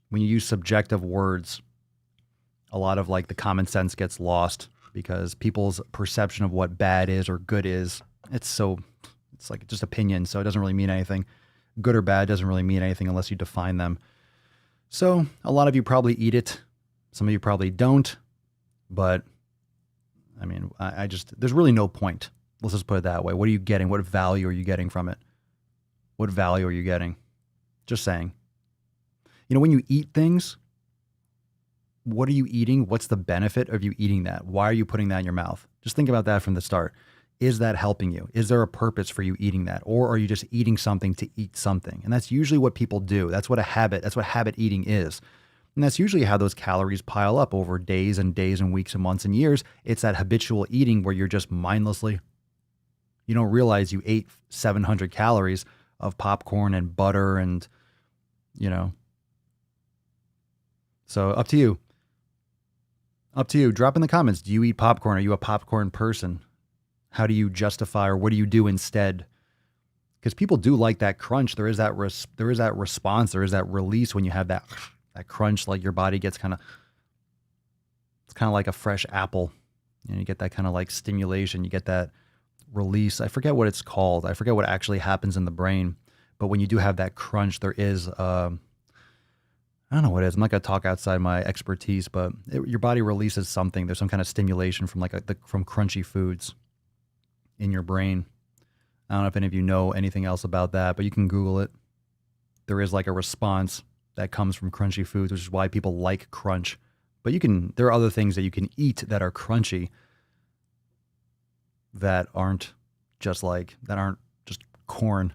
When you use subjective words, a lot of like the common sense gets lost because people's perception of what bad is or good is, it's like just opinion. So it doesn't really mean anything. Good or bad doesn't really mean anything unless you define them. So a lot of you probably eat it. Some of you probably don't. But I mean, there's really no point. Let's just put it that way. What are you getting? What value are you getting from it? What value are you getting? Just saying. When you eat things, what are you eating? What's the benefit of you eating that? Why are you putting that in your mouth? Just think about that from the start. Is that helping you? Is there a purpose for you eating that? Or are you just eating something to eat something? And that's usually what people do. That's what habit eating is. And that's usually how those calories pile up over days and weeks and months and years. It's that habitual eating where you're just mindlessly, you don't realize you ate 700 calories of popcorn and butter and, So up to you. Up to you. Drop in the comments. Do you eat popcorn? Are you a popcorn person? How do you justify, or what do you do instead? Because people do like that crunch. There is that response. There is that release when you have that crunch. Like your body gets it's kind of like a fresh apple. You get that kind of like stimulation. You get that release. I forget what it's called. I forget what actually happens in the brain. But when you do have that crunch, there is I don't know what it is. I'm not going to talk outside my expertise, but your body releases something. There's some kind of stimulation from from crunchy foods in your brain. I don't know if any of you know anything else about that, but you can Google it. There is like a response that comes from crunchy foods, which is why people like crunch. But there are other things that you can eat that are crunchy that aren't just corn.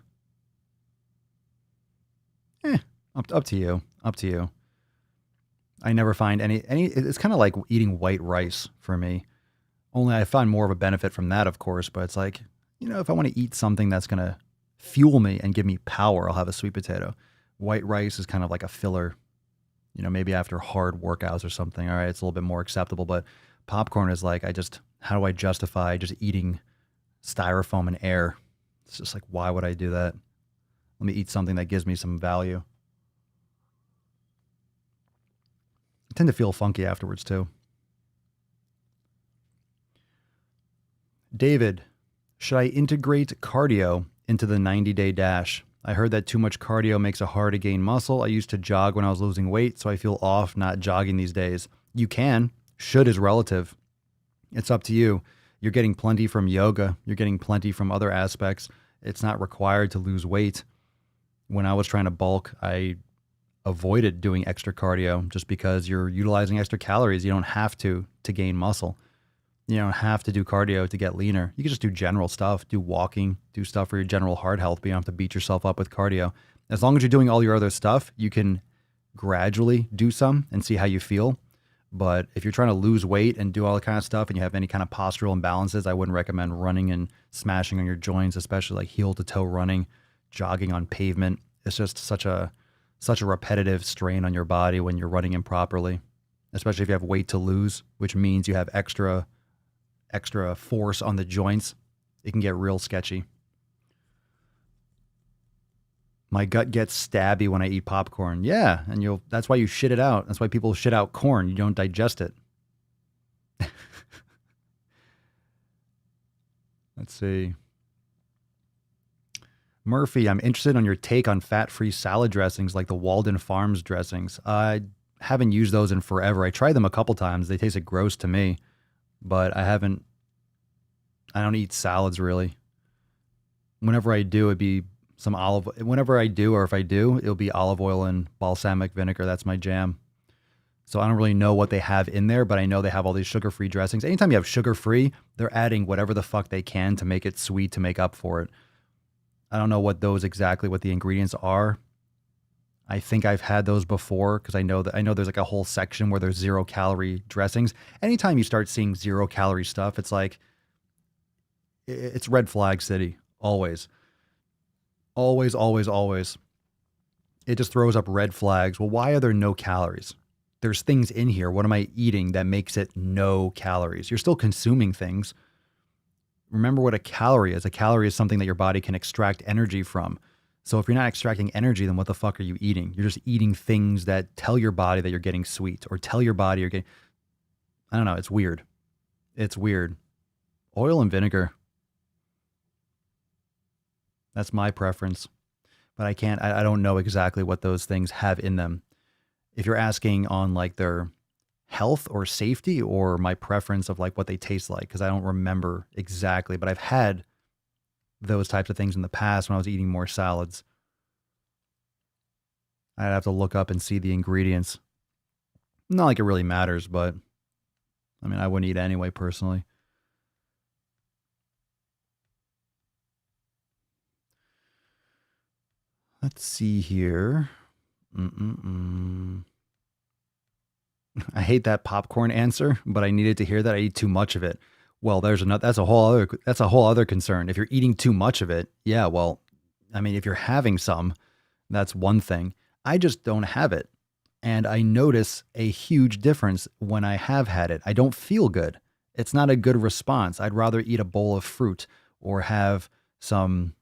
Up to you. Up to you. I never find any, it's kind of like eating white rice for me. Only I find more of a benefit from that, of course, but it's like, if I want to eat something that's going to fuel me and give me power, I'll have a sweet potato. White rice is kind of like a filler, maybe after hard workouts or something. All right, it's a little bit more acceptable, but popcorn is like, how do I justify just eating styrofoam and air? It's just like, why would I do that? Let me eat something that gives me some value. I tend to feel funky afterwards too. David, should I integrate cardio into the 90-day dash? I heard that too much cardio makes it hard to gain muscle. I used to jog when I was losing weight, so I feel off not jogging these days. You can. Should is relative. It's up to you. You're getting plenty from yoga. You're getting plenty from other aspects. It's not required to lose weight. When I was trying to bulk, I avoided doing extra cardio just because you're utilizing extra calories. You don't have to gain muscle. You don't have to do cardio to get leaner. You can just do general stuff, do walking, do stuff for your general heart health, but you don't have to beat yourself up with cardio. As long as you're doing all your other stuff, you can gradually do some and see how you feel. But if you're trying to lose weight and do all that kind of stuff and you have any kind of postural imbalances, I wouldn't recommend running and smashing on your joints, especially like heel to toe running, jogging on pavement. It's just such a repetitive strain on your body when you're running improperly, especially if you have weight to lose, which means you have extra force on the joints. It can get real sketchy. My gut gets stabby when I eat popcorn. Yeah, and that's why you shit it out. That's why people shit out corn. You don't digest it. Let's see. Murphy, I'm interested on your take on fat-free salad dressings like the Walden Farms dressings. I haven't used those in forever. I tried them a couple times. They tasted gross to me, but I don't eat salads really. Whenever I do, it'd be whenever I do, or if I do, it'll be olive oil and balsamic vinegar. That's my jam. So I don't really know what they have in there, but I know they have all these sugar-free dressings. Anytime you have sugar-free, they're adding whatever the fuck they can to make it sweet, to make up for it. I don't know what the ingredients are. I think I've had those before because I know there's like a whole section where there's 0-calorie dressings. Anytime you start seeing 0-calorie stuff, it's like, it's red flag city. Always. Always, always, always. It just throws up red flags. Well, why are there no calories? There's things in here. What am I eating that makes it no calories? You're still consuming things. Remember what a calorie is. A calorie is something that your body can extract energy from. So if you're not extracting energy, then what the fuck are you eating? You're just eating things that tell your body that you're getting sweet, or tell your body you're getting, I don't know. It's weird. It's weird. Oil and vinegar. That's my preference, but I don't know exactly what those things have in them. If you're asking on like their health or safety or my preference of like what they taste like, because I don't remember exactly, but I've had those types of things in the past when I was eating more salads. I'd have to look up and see the ingredients. Not like it really matters, but I mean, I wouldn't eat it anyway, personally. Let's see here. I hate that popcorn answer, but I needed to hear that. I eat too much of it. Well, that's a whole other concern. If you're eating too much of it, yeah, well, I mean, if you're having some, that's one thing. I just don't have it. And I notice a huge difference when I have had it. I don't feel good. It's not a good response. I'd rather eat a bowl of fruit or have some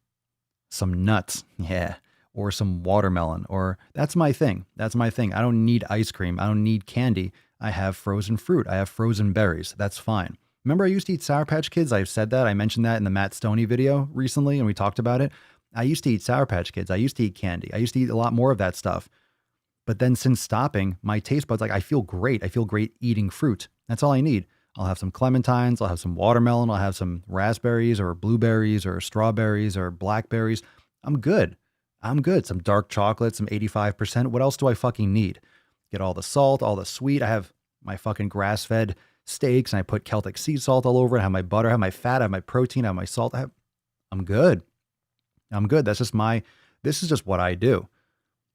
nuts. Yeah. Or some watermelon, or that's my thing. That's my thing. I don't need ice cream. I don't need candy. I have frozen fruit. I have frozen berries. That's fine. Remember, I used to eat Sour Patch Kids. I've said that. I mentioned that in the Matt Stoney video recently, and we talked about it. I used to eat Sour Patch Kids. I used to eat candy. I used to eat a lot more of that stuff. But then since stopping, my taste buds, like, I feel great. I feel great eating fruit. That's all I need. I'll have some clementines. I'll have some watermelon. I'll have some raspberries or blueberries or strawberries or blackberries. I'm good. Some dark chocolate, some 85%. What else do I fucking need? Get all the salt, all the sweet. I have my fucking grass-fed steaks, and I put Celtic sea salt all over it. I have my butter, I have my fat, I have my protein, I have my salt. I'm good. This is just what I do.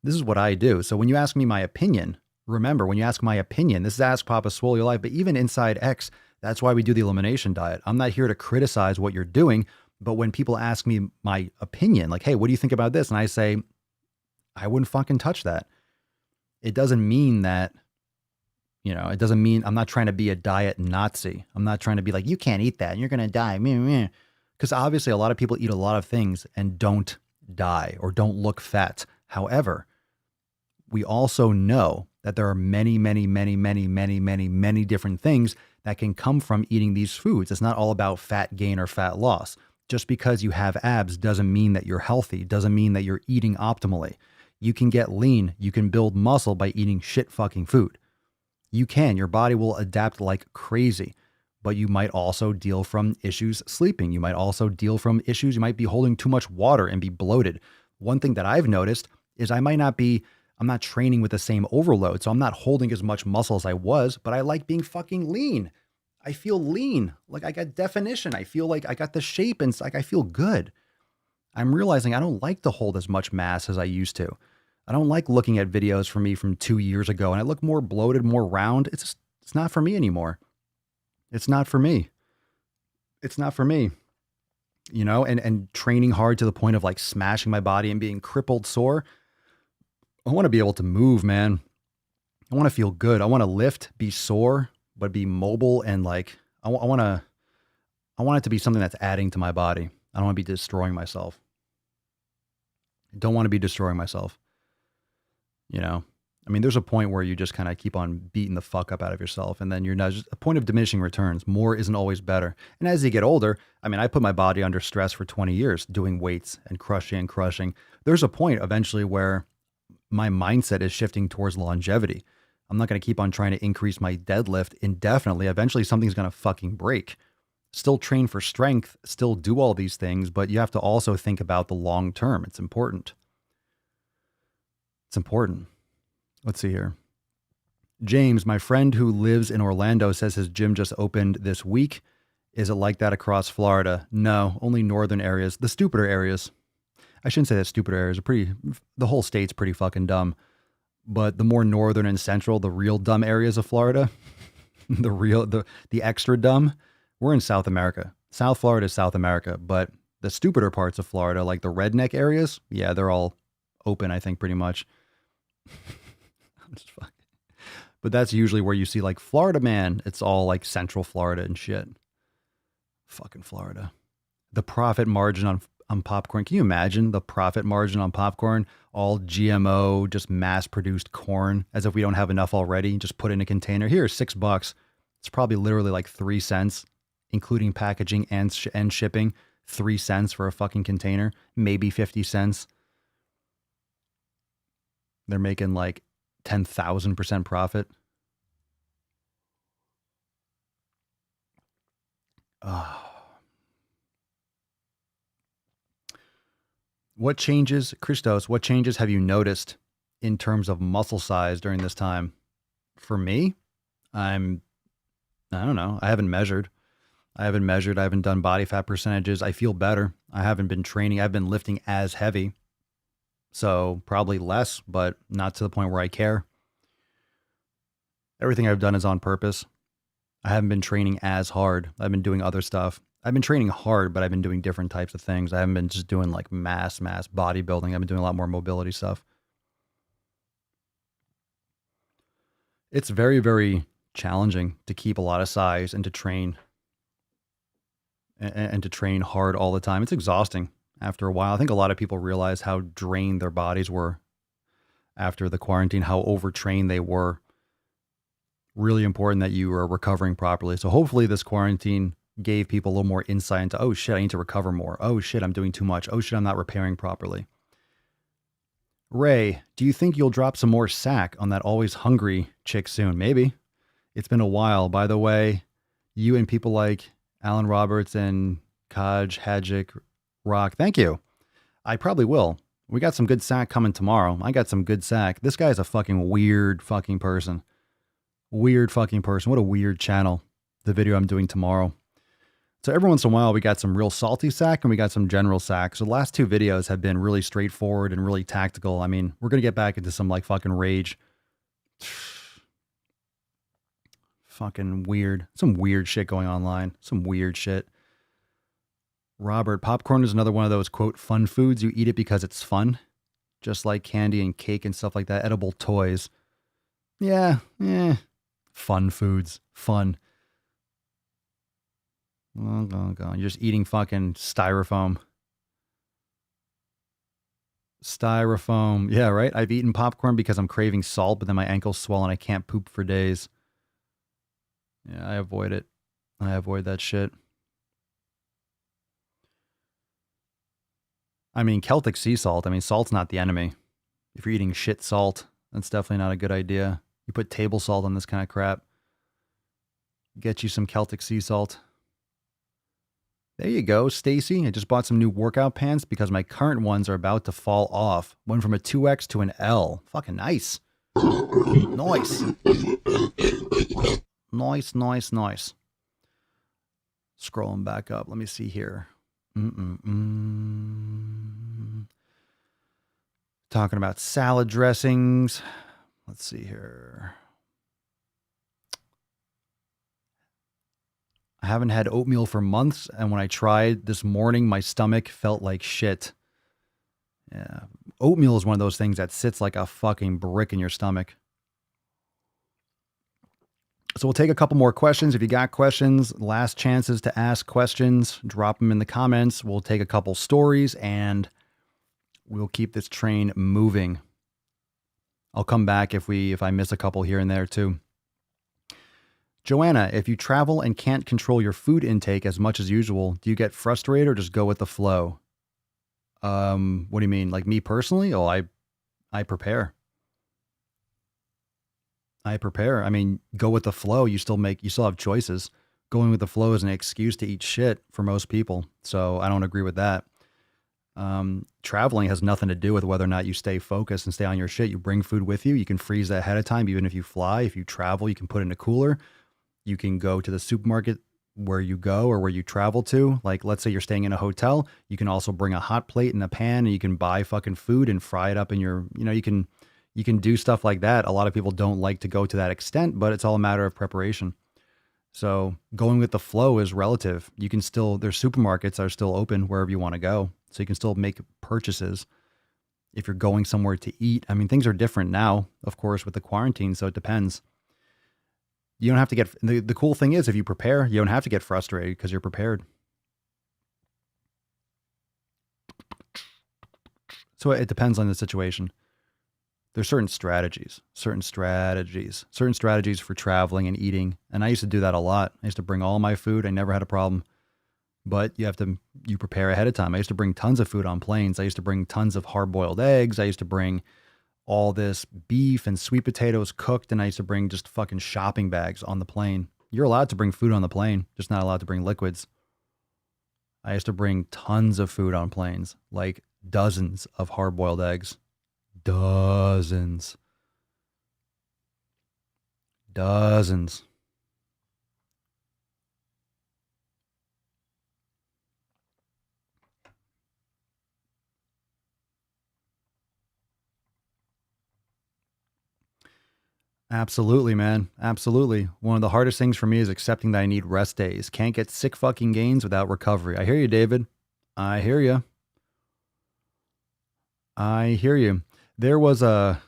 This is what I do. So when you ask me my opinion, remember, when you ask my opinion, this is Ask Papa Swole Your Life, but even inside X, that's why we do the elimination diet. I'm not here to criticize what you're doing. But when people ask me my opinion, like, hey, what do you think about this? And I say, I wouldn't fucking touch that. It doesn't mean that, it doesn't mean I'm not trying to be a diet Nazi. I'm not trying to be like, you can't eat that and you're going to die. Because obviously a lot of people eat a lot of things and don't die or don't look fat. However, we also know that there are many, many, many, many, many, many, many different things that can come from eating these foods. It's not all about fat gain or fat loss. Just because you have abs doesn't mean that you're healthy, doesn't mean that you're eating optimally. You can get lean, you can build muscle by eating shit fucking food. You can, your body will adapt like crazy, but you might also deal from issues sleeping. You might also deal from issues, you might be holding too much water and be bloated. One thing that I've noticed is I'm not training with the same overload, so I'm not holding as much muscle as I was, but I like being fucking lean. I feel lean, like I got definition. I feel like I got the shape and like I feel good. I'm realizing I don't like to hold as much mass as I used to. I don't like looking at videos from me from 2 years ago and I look more bloated, more round. It's not for me anymore. It's not for me. It's not for me. And training hard to the point of like smashing my body and being crippled sore. I want to be able to move, man. I want to feel good. I want to lift, be sore, but be mobile, and like I want it to be something that's adding to my body. I don't want to be destroying myself. I don't want to be destroying myself. I mean, there's a point where you just kind of keep on beating the fuck up out of yourself, and then you're not, just a point of diminishing returns. More isn't always better. And as you get older, I mean, I put my body under stress for 20 years doing weights and crushing. There's a point eventually where my mindset is shifting towards longevity. I'm not going to keep on trying to increase my deadlift indefinitely. Eventually something's going to fucking break. Still train for strength, still do all these things, but you have to also think about the long term. It's important. Let's see here. James, my friend who lives in Orlando, says his gym just opened this week. Is it like that across Florida? No, only northern areas. The stupider areas. I shouldn't say that stupider areas are the whole state's pretty fucking dumb. But the more northern and central, the real dumb areas of Florida, the extra dumb, we're in South America. South Florida is South America, but the stupider parts of Florida, like the redneck areas, yeah, they're all open, I think, pretty much. I'm just fucking. But that's usually where you see like Florida man. It's all like Central Florida and shit. Fucking Florida. The profit margin on popcorn. Can you imagine the profit margin on popcorn? All GMO, just mass produced corn, as if we don't have enough already. Just put in a container. Here, $6. It's probably literally like 3 cents, including packaging and shipping. 3 cents for a fucking container. Maybe 50 cents. They're making like 10,000% profit. What changes, Christos, what changes have you noticed in terms of muscle size during this time? For me, I don't know. I haven't measured. I haven't done body fat percentages. I feel better. I haven't been training. I've been lifting as heavy. So probably less, but not to the point where I care. Everything I've done is on purpose. I haven't been training as hard. I've been doing other stuff. I've been training hard, but I've been doing different types of things. I haven't been just doing like mass bodybuilding. I've been doing a lot more mobility stuff. It's very, very challenging to keep a lot of size and to train and to train hard all the time. It's exhausting after a while. I think a lot of people realize how drained their bodies were after the quarantine, how overtrained they were. Really important that you are recovering properly. So hopefully this quarantine gave people a little more insight into, oh shit, I need to recover more. Oh shit, I'm doing too much. Oh shit, I'm not repairing properly. Ray, do you think you'll drop some more sack on that always hungry chick soon? Maybe. It's been a while. By the way, you and people like Alan Roberts and Kaj, Hadjic, Rock, thank you. I probably will. We got some good sack coming tomorrow. I got some good sack. This guy is a fucking weird fucking person. Weird fucking person. What a weird channel. The video I'm doing tomorrow. So every once in a while, we got some real salty sack and we got some general sack. So the last two videos have been really straightforward and really tactical. I mean, we're going to get back into some like fucking rage. Fucking weird. Some weird shit going online. Some weird shit. Robert, popcorn is another one of those, quote, fun foods. You eat it because it's fun. Just like candy and cake and stuff like that. Edible toys. Yeah. Fun foods. Fun. Oh, God. You're just eating fucking styrofoam. Styrofoam. Yeah, right? I've eaten popcorn because I'm craving salt, but then my ankle's swollen. I can't poop for days. Yeah, I avoid it. I avoid that shit. I mean, Celtic sea salt. I mean, salt's not the enemy. If you're eating shit salt, that's definitely not a good idea. You put table salt on this kind of crap. Get you some Celtic sea salt. There you go, Stacy. I just bought some new workout pants because my current ones are about to fall off. Went from a 2X to an L. Fucking nice. Nice. Nice. Scrolling back up. Let me see here. Talking about salad dressings. Let's see here. I haven't had oatmeal for months, and when I tried this morning, my stomach felt like shit. Yeah. Oatmeal is one of those things that sits like a fucking brick in your stomach. So we'll take a couple more questions. If you got questions, last chances to ask questions, drop them in the comments. We'll take a couple stories, and we'll keep this train moving. I'll come back if I miss a couple here and there too. Joanna, if you travel and can't control your food intake as much as usual, do you get frustrated or just go with the flow? What do you mean? Like me personally? Oh, I prepare. I mean, go with the flow. You still have choices. Going with the flow is an excuse to eat shit for most people. So I don't agree with that. Traveling has nothing to do with whether or not you stay focused and stay on your shit. You bring food with you. You can freeze that ahead of time. Even if you fly, if you travel, you can put it in a cooler. You can go to the supermarket where you go or where you travel to. Like, let's say you're staying in a hotel. You can also bring a hot plate and a pan, and you can buy fucking food and fry it up in your, you can do stuff like that. A lot of people don't like to go to that extent, but it's all a matter of preparation. So going with the flow is relative. You can still, there's supermarkets are still open wherever you want to go. So you can still make purchases if you're going somewhere to eat. I mean, things are different now, of course, with the quarantine. So it depends. You don't have to get, the cool thing is if you prepare, you don't have to get frustrated because you're prepared. So it depends on the situation. There's certain strategies for traveling and eating. And I used to do that a lot. I used to bring all my food. I never had a problem, but you prepare ahead of time. I used to bring tons of food on planes. I used to bring tons of hard boiled eggs. I used to bring all this beef and sweet potatoes cooked. And I used to bring just fucking shopping bags on the plane. You're allowed to bring food on the plane, just not allowed to bring liquids. I used to bring tons of food on planes, like dozens of hard boiled eggs. Dozens. Absolutely, man. Absolutely. One of the hardest things for me is accepting that I need rest days. Can't get sick fucking gains without recovery. I hear you, David. I hear you. There was let's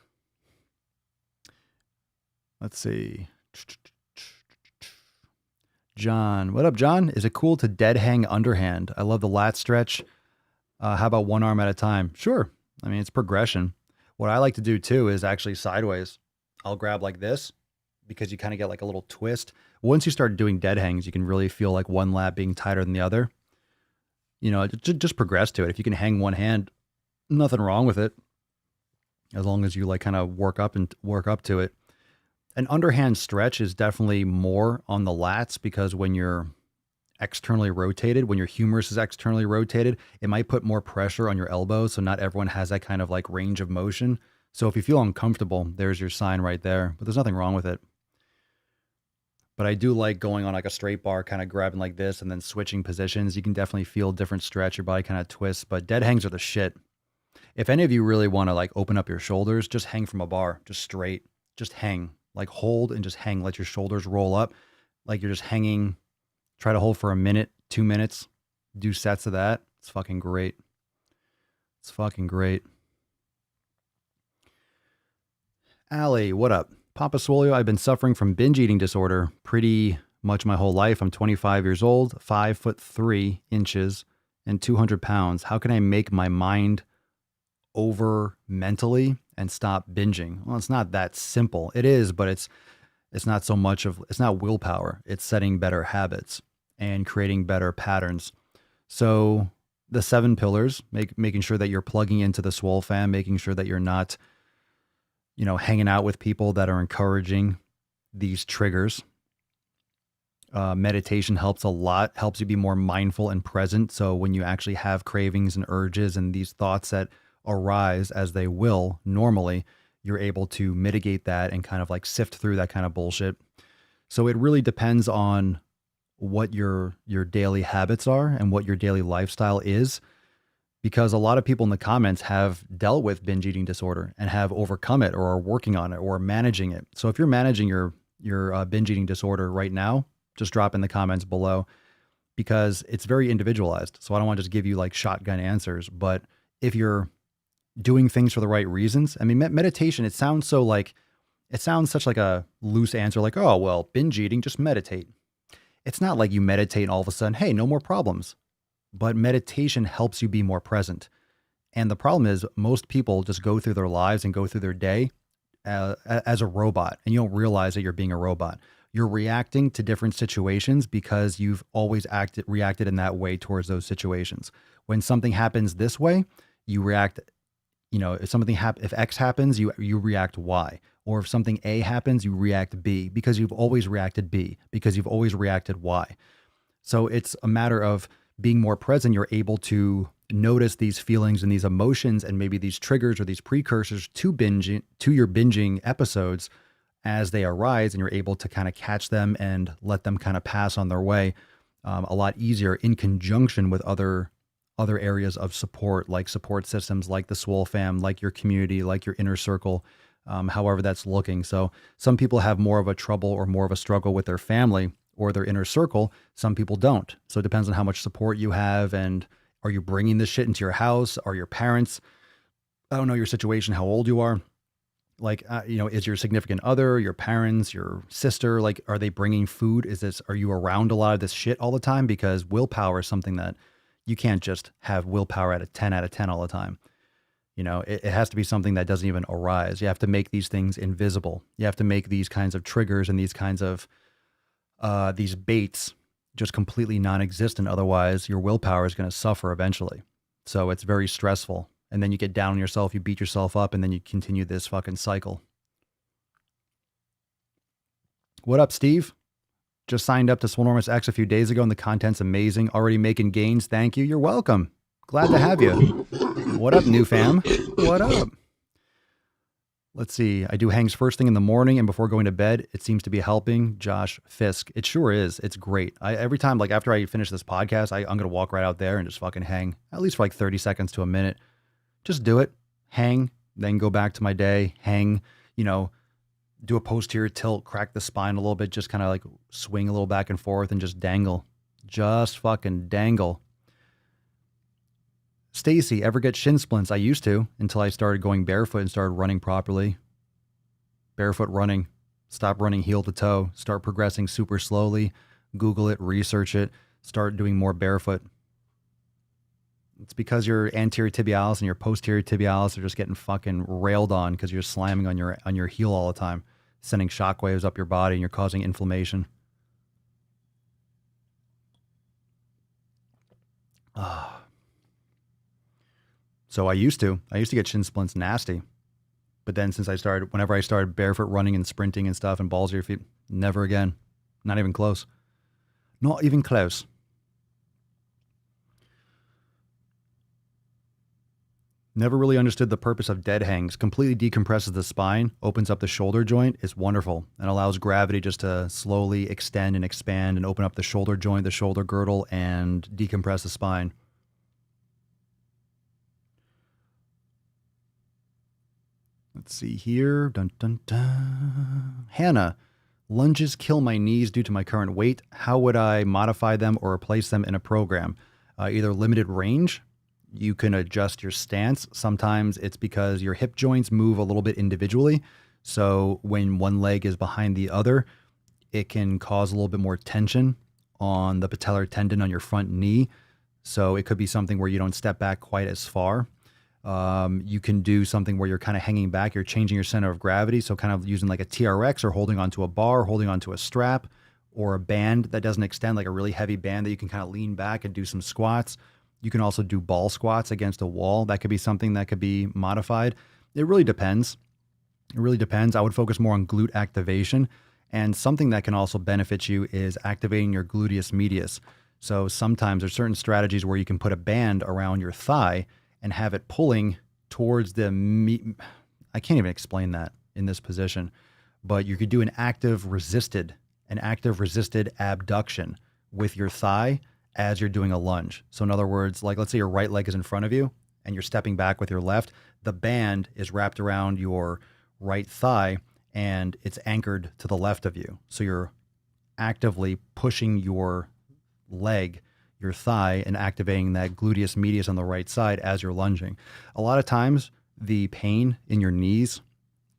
see. John. What up, John? Is it cool to dead hang underhand? I love the lat stretch. How about one arm at a time? Sure. I mean, it's progression. What I like to do too is actually sideways. I'll grab like this because you kind of get like a little twist. Once you start doing dead hangs, you can really feel like one lat being tighter than the other. Just progress to it. If you can hang one hand, nothing wrong with it. As long as you like kind of work up to it. An underhand stretch is definitely more on the lats because when you're externally rotated, when your humerus is externally rotated, it might put more pressure on your elbows. So not everyone has that kind of like range of motion. So if you feel uncomfortable, there's your sign right there, but there's nothing wrong with it. But I do like going on like a straight bar, kind of grabbing like this and then switching positions. You can definitely feel different stretch. Your body kind of twists, but dead hangs are the shit. If any of you really want to like open up your shoulders, just hang from a bar, just straight, just hang, like hold and just hang. Let your shoulders roll up like you're just hanging. Try to hold for a minute, 2 minutes, do sets of that. It's fucking great. It's fucking great. Allie, what up? Papa Swolio, I've been suffering from binge eating disorder pretty much my whole life. I'm 25 years old, 5'3" and 200 pounds. How can I make my mind over mentally and stop binging? Well, it's not that simple. It is, but it's not so much of, it's not willpower. It's setting better habits and creating better patterns. So the 7 pillars, making sure that you're plugging into the Swole fam, making sure that you're not, hanging out with people that are encouraging these triggers. Meditation helps a lot, helps you be more mindful and present. So when you actually have cravings and urges and these thoughts that arise, as they will normally, you're able to mitigate that and kind of like sift through that kind of bullshit. So it really depends on what your daily habits are and what your daily lifestyle is, because a lot of people in the comments have dealt with binge eating disorder and have overcome it or are working on it or managing it. So if you're managing your binge eating disorder right now, just drop in the comments below, because it's very individualized. So I don't want to just give you like shotgun answers, but if you're doing things for the right reasons, I mean, meditation, it sounds such like a loose answer, like, oh, well, binge eating, just meditate. It's not like you meditate and all of a sudden, hey, no more problems. But meditation helps you be more present. And the problem is most people just go through their lives and go through their day as a robot, and you don't realize that you're being a robot. You're reacting to different situations because you've always reacted in that way towards those situations. When something happens this way, you react, if X happens, you react Y. Or if something A happens, you react B because you've always reacted B, because you've always reacted Y. So it's a matter of being more present. You're able to notice these feelings and these emotions and maybe these triggers or these precursors to binging, to your binging episodes as they arise, and you're able to kind of catch them and let them kind of pass on their way a lot easier in conjunction with other areas of support, like support systems, like the Swole fam, like your community, like your inner circle, however that's looking. So some people have more of a trouble or more of a struggle with their family or their inner circle. Some people don't. So it depends on how much support you have, and are you bringing this shit into your house? Are your parents, I don't know your situation, how old you are. Like, is your significant other, your parents, your sister, like, are they bringing food? Are you around a lot of this shit all the time? Because willpower is something that you can't just have willpower at a 10 out of 10 all the time. It has to be something that doesn't even arise. You have to make these things invisible. You have to make these kinds of triggers and these kinds of, these baits just completely non-existent. Otherwise, your willpower is going to suffer eventually. So it's very stressful. And then you get down on yourself, you beat yourself up, and then you continue this fucking cycle. What up, Steve? Just signed up to Swolenormous X a few days ago, and the content's amazing. Already making gains. Thank you. You're welcome. Glad to have you. What up, new fam? What up? Let's see. I do hangs first thing in the morning and before going to bed. It seems to be helping. Josh Fisk. It sure is. It's great. Every time, like after I finish this podcast, I'm going to walk right out there and just fucking hang, at least for like 30 seconds to a minute. Just do it, hang, then go back to my day, hang, do a posterior tilt, crack the spine a little bit, just kind of like swing a little back and forth and just dangle. Just fucking dangle. Stacy, ever get shin splints? I used to, until I started going barefoot and started running properly. Barefoot running. Stop running heel to toe. Start progressing super slowly. Google it, research it. Start doing more barefoot. It's because your anterior tibialis and your posterior tibialis are just getting fucking railed on because you're slamming on your heel all the time, sending shockwaves up your body, and you're causing inflammation. So I used to get shin splints nasty. But then whenever I started barefoot running and sprinting and stuff and balls of your feet, never again. Not even close. Not even close. Never really understood the purpose of dead hangs. Completely decompresses the spine, opens up the shoulder joint. It's wonderful, and allows gravity just to slowly extend and expand and open up the shoulder joint, the shoulder girdle, and decompress the spine. Let's see here. Dun, dun, dun. Hannah, lunges kill my knees due to my current weight. How would I modify them or replace them in a program? Either limited range. You can adjust your stance. Sometimes it's because your hip joints move a little bit individually. So when one leg is behind the other, it can cause a little bit more tension on the patellar tendon on your front knee. So it could be something where you don't step back quite as far. You can do something where you're kind of hanging back. You're changing your center of gravity. So kind of using like a TRX or holding onto a bar, holding onto a strap, or a band that doesn't extend, like a really heavy band that you can kind of lean back and do some squats. You can also do ball squats against a wall. That could be something that could be modified. It really depends. I would focus more on glute activation. And something that can also benefit you is activating your gluteus medius. So sometimes there's certain strategies where you can put a band around your thigh and have it pulling towards I can't even explain that in this position, but you could do an active resisted abduction with your thigh as you're doing a lunge. So in other words, like let's say your right leg is in front of you and you're stepping back with your left, the band is wrapped around your right thigh and it's anchored to the left of you. So you're actively pushing your leg, your thigh, and activating that gluteus medius on the right side as you're lunging. A lot of times the pain in your knees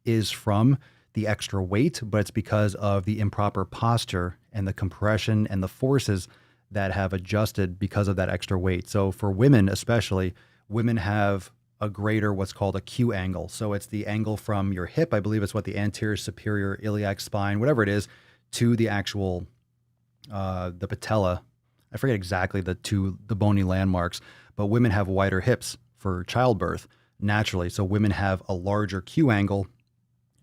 is from the extra weight, but it's because of the improper posture and the compression and the forces that have adjusted because of that extra weight. So for women especially, women have a greater what's called a Q angle. So it's the angle from your hip, I believe it's what the anterior superior iliac spine, whatever it is, to the actual, the patella. I forget exactly the bony landmarks, but women have wider hips for childbirth naturally. So women have a larger Q angle.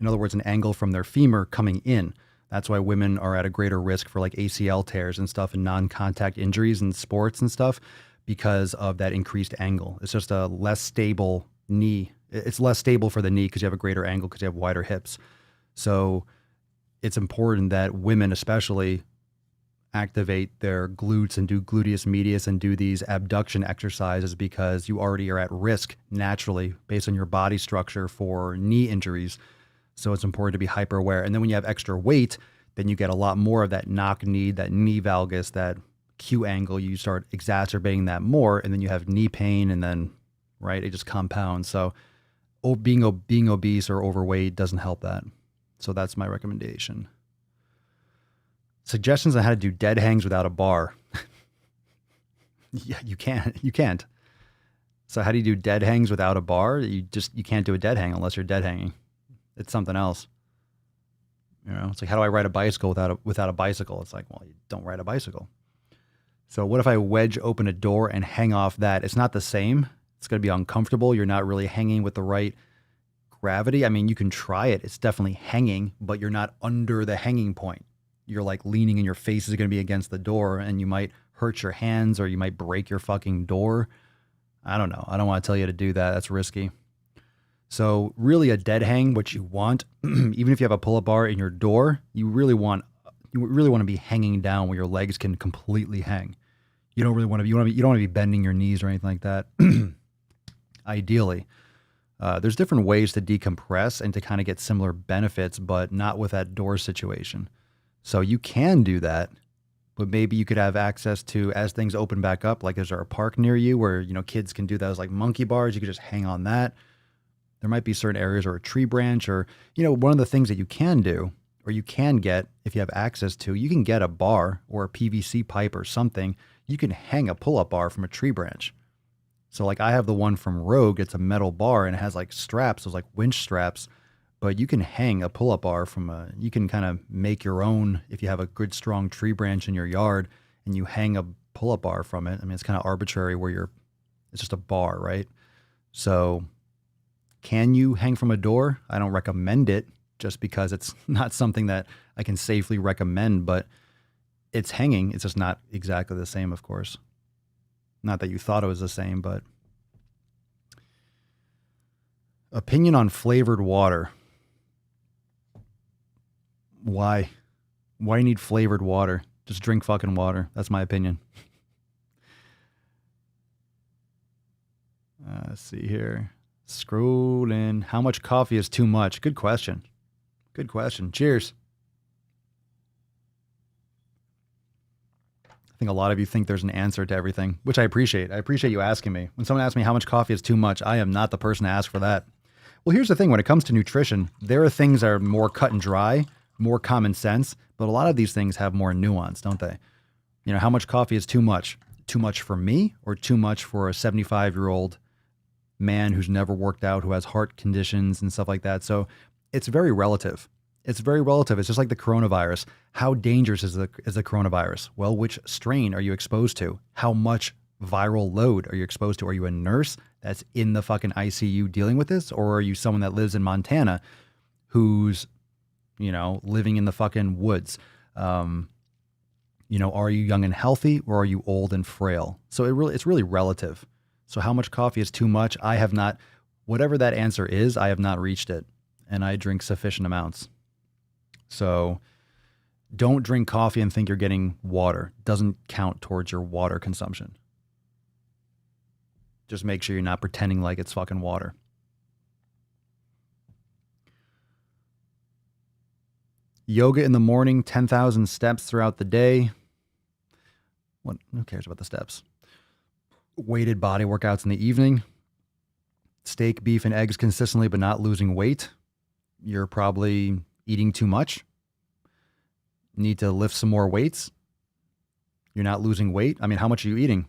In other words, an angle from their femur coming in. That's why women are at a greater risk for like ACL tears and stuff and non-contact injuries in sports and stuff, because of that increased angle. It's just a less stable knee. It's less stable for the knee because you have a greater angle because you have wider hips. So it's important that women especially activate their glutes and do gluteus medius and do these abduction exercises because you already are at risk naturally based on your body structure for knee injuries. So it's important to be hyper aware. And then when you have extra weight, then you get a lot more of that knock knee, that knee valgus, that Q angle. You start exacerbating that more, and then you have knee pain, and then, right, it just compounds. So being obese or overweight doesn't help that. So that's my recommendation. Suggestions on how to do dead hangs without a bar. Yeah, you can't. So how do you do dead hangs without a bar? You can't do a dead hang unless you're dead hanging. It's something else. You know, it's like, how do I ride a bicycle without a bicycle? It's like, well, you don't ride a bicycle. So what if I wedge open a door and hang off that? It's not the same. It's going to be uncomfortable. You're not really hanging with the right gravity. I mean, you can try it. It's definitely hanging, but you're not under the hanging point. You're like leaning and your face is going to be against the door, and you might hurt your hands or you might break your fucking door. I don't know. I don't want to tell you to do that. That's risky. So really a dead hang, what you want, even if you have a pull-up bar in your door, you really want to be hanging down where your legs can completely hang. You don't want to be bending your knees or anything like that. Ideally, there's different ways to decompress and to kind of get similar benefits, but not with that door situation. So you can do that, but maybe you could have access to, as things open back up, like is there a park near you where, you know, kids can do those like monkey bars? You could just hang on that. There might be certain areas or a tree branch or, you know, one of the things that you can do or you can get if you have access to, you can get a bar or a PVC pipe or something. You can hang a pull-up bar from a tree branch. So like I have the one from Rogue. It's a metal bar and it has like straps. Those like winch straps. But you can hang a pull-up bar you can kind of make your own if you have a good strong tree branch in your yard and you hang a pull-up bar from it. I mean, it's kind of arbitrary it's just a bar, right? So can you hang from a door? I don't recommend it just because it's not something that I can safely recommend, but it's hanging. It's just not exactly the same, of course. Not that you thought it was the same, but opinion on flavored water. Why? Why need flavored water? Just drink fucking water. That's my opinion. Let's see here. Scrolling. How much coffee is too much? Good question. Good question. Cheers. I think a lot of you think there's an answer to everything, which I appreciate. I appreciate you asking me. When someone asks me how much coffee is too much, I am not the person to ask for that. Well, here's the thing. When it comes to nutrition, there are things that are more cut and dry, more common sense, but a lot of these things have more nuance, don't they? You know, how much coffee is too much? Too much for me or too much for a 75-year-old man who's never worked out, who has heart conditions and stuff like that? So it's very relative. It's very relative. It's just like the coronavirus. How dangerous is the coronavirus? Well, which strain are you exposed to? How much viral load are you exposed to? Are you a nurse that's in the fucking ICU dealing with this? Or are you someone that lives in Montana who's, you know, living in the fucking woods? You know, are you young and healthy or are you old and frail? So it's really relative. So how much coffee is too much? I have not, whatever that answer is, I have not reached it, and I drink sufficient amounts. So don't drink coffee and think you're getting water. Doesn't count towards your water consumption. Just make sure you're not pretending like it's fucking water. Yoga in the morning, 10,000 steps throughout the day. Who cares about the steps? Weighted body workouts in the evening. Steak, beef, and eggs consistently, but not losing weight. You're probably eating too much. Need to lift some more weights. You're not losing weight. I mean, how much are you eating?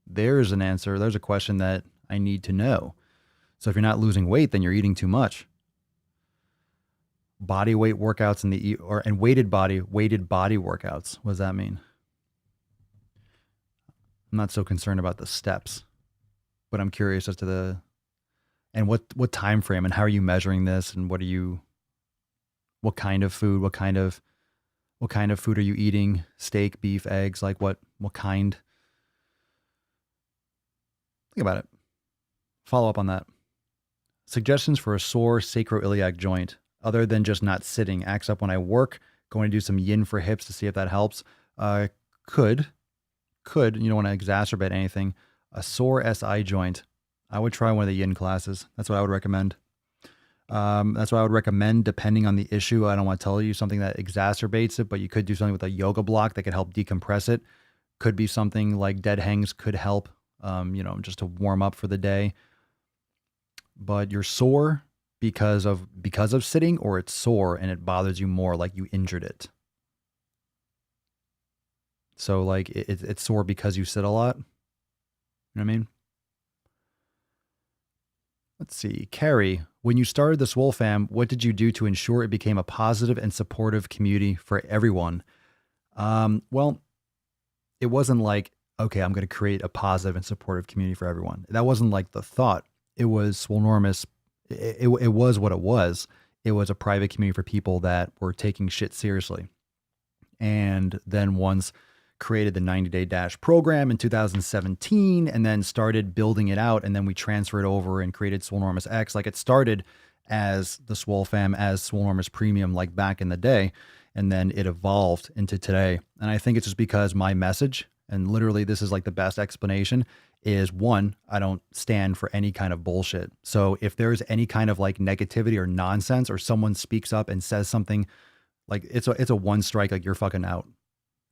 There's an answer. There's a question that I need to know. So if you're not losing weight, then you're eating too much. Body weight workouts and weighted body workouts. What does that mean? I'm not so concerned about the steps, but I'm curious as to what time frame and how are you measuring this and what kind of food are you eating? Steak, beef, eggs, like what kind? Think about it. Follow up on that. Suggestions for a sore sacroiliac joint, other than just not sitting. Acts up when I work. Going to do some yin for hips to see if that helps. Could, you don't want to exacerbate anything. A sore SI joint. I would try one of the yin classes. That's what I would recommend. That's what I would recommend depending on the issue. I don't want to tell you something that exacerbates it, but you could do something with a yoga block that could help decompress it. Could be something like dead hangs could help, just to warm up for the day. But you're sore because of sitting, or it's sore and it bothers you more, like you injured it. So like it's sore because you sit a lot. You know what I mean? Let's see. Carrie, when you started the Swole Fam, what did you do to ensure it became a positive and supportive community for everyone? Well, it wasn't like, okay, I'm going to create a positive and supportive community for everyone. That wasn't like the thought. It was Swolenormous. It was what it was. It was a private community for people that were taking shit seriously. And then once created the 90-day dash program in 2017 and then started building it out. And then we transferred over and created Swolenormous X. Like it started as the Swole Fam, as Swolenormous Premium, like back in the day. And then it evolved into today. And I think it's just because my message, and literally this is like the best explanation, is one, I don't stand for any kind of bullshit. So if there's any kind of like negativity or nonsense, or someone speaks up and says something, like it's a one strike, like you're fucking out.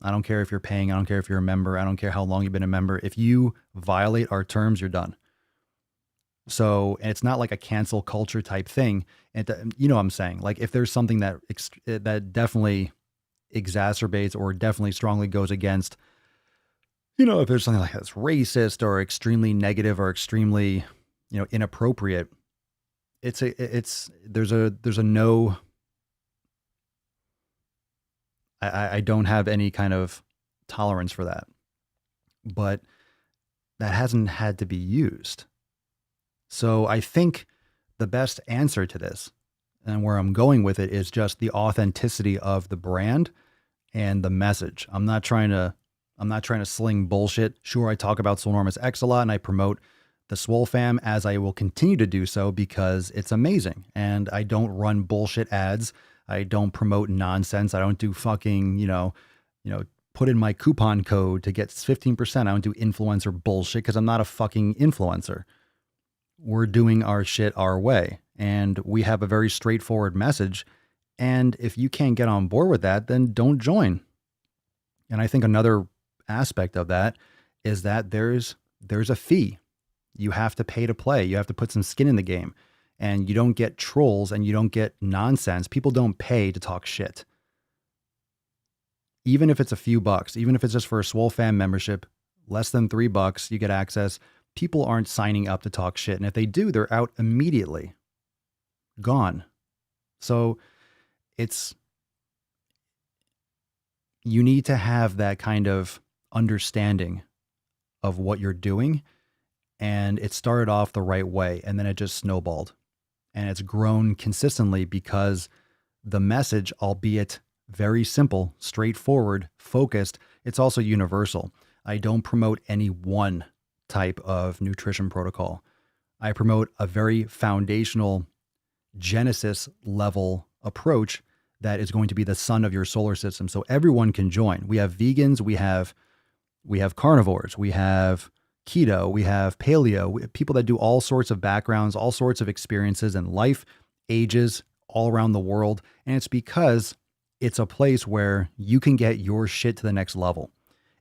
I don't care if you're paying. I don't care if you're a member. I don't care how long you've been a member. If you violate our terms, you're done. So, and it's not like a cancel culture type thing. And you know what I'm saying? Like if there's something that definitely exacerbates or definitely strongly goes against, if there's something like that's racist or extremely negative or extremely, inappropriate, there's a no. I don't have any kind of tolerance for that, but that hasn't had to be used. So I think the best answer to this, and where I'm going with it, is just the authenticity of the brand and the message. I'm not trying to sling bullshit. Sure, I talk about Swolenormous X a lot and I promote the Swole Fam, as I will continue to do so because it's amazing. And I don't run bullshit ads. I don't promote nonsense. I don't do fucking, put in my coupon code to get 15%. I don't do influencer bullshit because I'm not a fucking influencer. We're doing our shit our way. And we have a very straightforward message. And if you can't get on board with that, then don't join. And I think another aspect of that is that there's a fee. You have to pay to play. You have to put some skin in the game. And you don't get trolls and you don't get nonsense. People don't pay to talk shit. Even if it's a few bucks, even if it's just for a Swole Fam membership, less than $3, you get access. People aren't signing up to talk shit. And if they do, they're out immediately. Gone. So you need to have that kind of understanding of what you're doing. And it started off the right way and then it just snowballed. And it's grown consistently because the message, albeit very simple, straightforward, focused, it's also universal. I don't promote any one type of nutrition protocol. I promote a very foundational Genesis level approach that is going to be the sun of your solar system. So everyone can join. We have vegans, we have carnivores, we have keto, we have paleo, people that do all sorts of backgrounds, all sorts of experiences in life, ages, all around the world. And it's because it's a place where you can get your shit to the next level.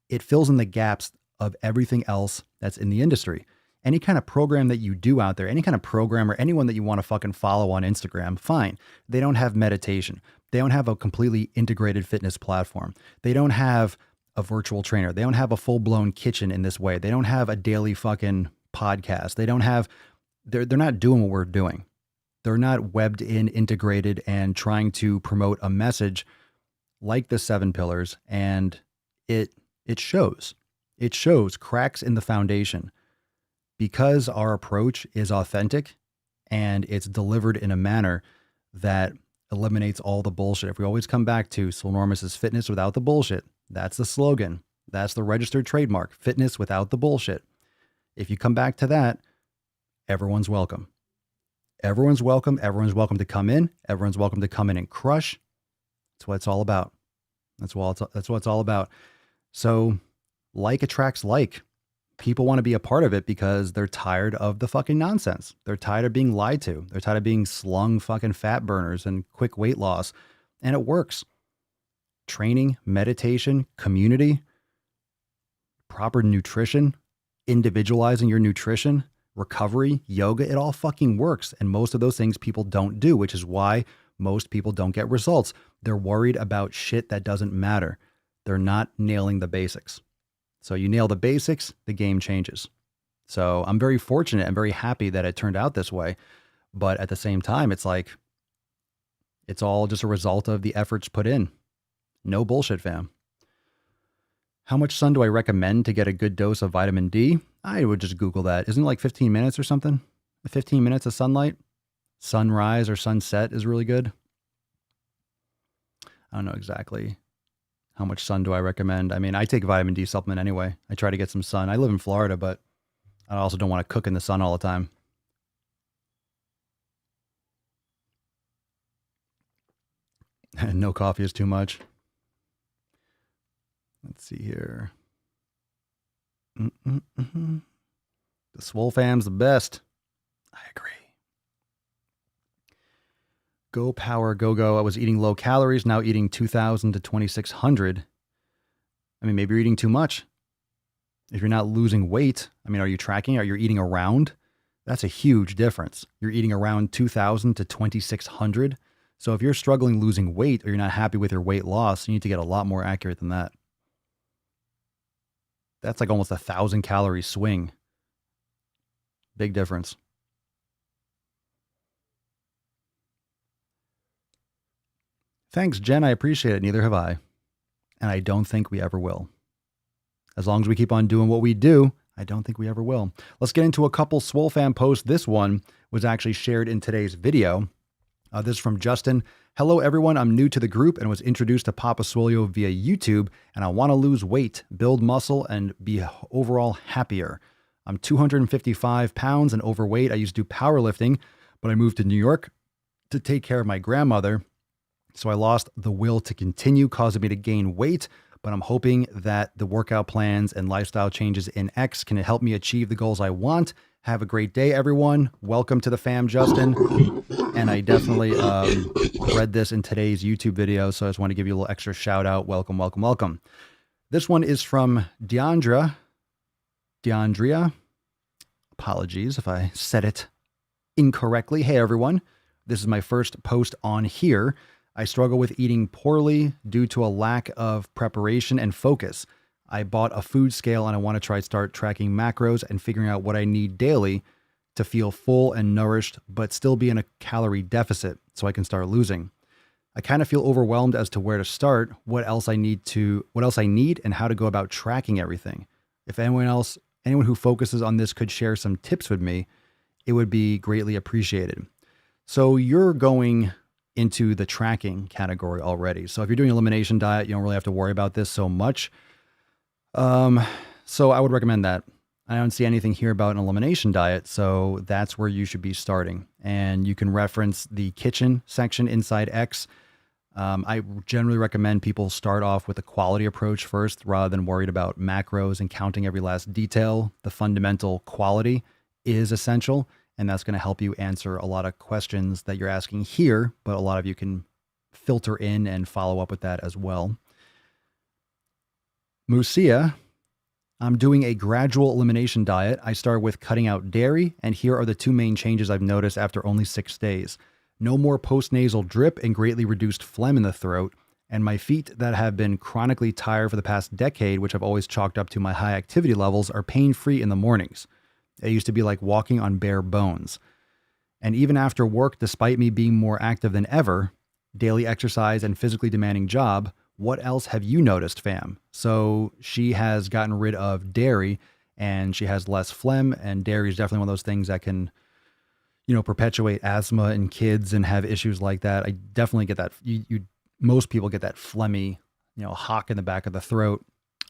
It fills in the gaps of everything else that's in the industry. Any kind of program that you do out there, any kind of program or anyone that you want to fucking follow on Instagram, fine. They don't have meditation. They don't have a completely integrated fitness platform. They don't have a virtual trainer. They don't have a full-blown kitchen in this way. They don't have a daily fucking podcast. They're not doing what we're doing. They're not webbed in, integrated, and trying to promote a message like the 7 pillars. And it shows. It shows cracks in the foundation because our approach is authentic and it's delivered in a manner that eliminates all the bullshit. If we always come back to Swolenormous is fitness without the bullshit, that's the slogan. That's the registered trademark. Fitness without the bullshit. If you come back to that, everyone's welcome. Everyone's welcome. Everyone's welcome to come in. Everyone's welcome to come in and crush. That's what it's all about. That's what it's all about. So like attracts like. People want to be a part of it because they're tired of the fucking nonsense. They're tired of being lied to. They're tired of being slung fucking fat burners and quick weight loss. And it works. Training, meditation, community, proper nutrition, individualizing your nutrition, recovery, yoga, it all fucking works. And most of those things people don't do, which is why most people don't get results. They're worried about shit that doesn't matter. They're not nailing the basics. So you nail the basics, the game changes. So I'm very fortunate and very happy that it turned out this way. But at the same time, it's like, it's all just a result of the efforts put in. No bullshit, fam. How much sun do I recommend to get a good dose of vitamin D? I would just Google that. Isn't it like 15 minutes or something? 15 minutes of sunlight? Sunrise or sunset is really good. I don't know exactly. How much sun do I recommend? I mean, I take a vitamin D supplement anyway. I try to get some sun. I live in Florida, but I also don't want to cook in the sun all the time. No coffee is too much. Let's see here. The Swole fam's the best. I agree. Go power, go. I was eating low calories, now eating 2,000 to 2,600. I mean, maybe you're eating too much. If you're not losing weight, I mean, are you tracking? Are you eating around? That's a huge difference. You're eating around 2,000 to 2,600. So if you're struggling losing weight or you're not happy with your weight loss, you need to get a lot more accurate than that. That's like almost 1,000 calorie swing. Big difference. Thanks, Jen. I appreciate it. Neither have I. And I don't think we ever will. As long as we keep on doing what we do, I don't think we ever will. Let's get into a couple Swole fam posts. This one was actually shared in today's video. This is from Justin. Hello, everyone. I'm new to the group and was introduced to Papa Swolio via YouTube, and I want to lose weight, build muscle, and be overall happier. I'm 255 pounds and overweight. I used to do powerlifting, but I moved to New York to take care of my grandmother. So I lost the will to continue, causing me to gain weight, but I'm hoping that the workout plans and lifestyle changes in X can help me achieve the goals I want. Have a great day, everyone. Welcome to the fam, Justin. And I definitely read this in today's YouTube video, so I just want to give you a little extra shout out. Welcome, welcome, welcome. This one is from Deandria. Apologies if I said it incorrectly. Hey, everyone. This is my first post on here. I struggle with eating poorly due to a lack of preparation and focus. I bought a food scale and I want to start tracking macros and figuring out what I need daily to feel full and nourished, but still be in a calorie deficit so I can start losing. I kind of feel overwhelmed as to where to start, what else I need, and how to go about tracking everything. If anyone who focuses on this could share some tips with me, it would be greatly appreciated. So you're going into the tracking category already. So if you're doing elimination diet, you don't really have to worry about this so much. So I would recommend that. I don't see anything here about an elimination diet, so that's where you should be starting. And you can reference the kitchen section inside X. I generally recommend people start off with a quality approach first, rather than worried about macros and counting every last detail. The fundamental quality is essential, and that's going to help you answer a lot of questions that you're asking here, but a lot of you can filter in and follow up with that as well. Musia, I'm doing a gradual elimination diet. I start with cutting out dairy, and here are the two main changes I've noticed after only 6 days. No more postnasal drip and greatly reduced phlegm in the throat, and my feet that have been chronically tired for the past decade, which I've always chalked up to my high activity levels, are pain-free in the mornings. It used to be like walking on bare bones. And even after work, despite me being more active than ever, daily exercise and physically demanding job, what else have you noticed, fam? So she has gotten rid of dairy and she has less phlegm, and dairy is definitely one of those things that can, perpetuate asthma in kids and have issues like that. I definitely get that. Most people get that phlegmy, hock in the back of the throat.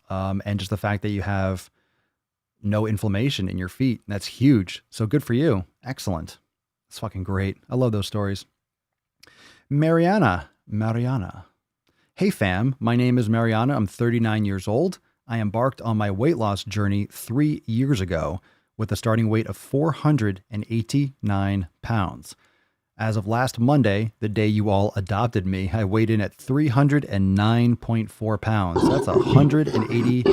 And just the fact that you have no inflammation in your feet. That's huge. So good for you. Excellent. It's fucking great. I love those stories. Mariana. Hey fam, my name is Mariana. I'm 39 years old. I embarked on my weight loss journey 3 years ago with a starting weight of 489 pounds. As of last Monday, the day you all adopted me, I weighed in at 309.4 pounds. That's 180.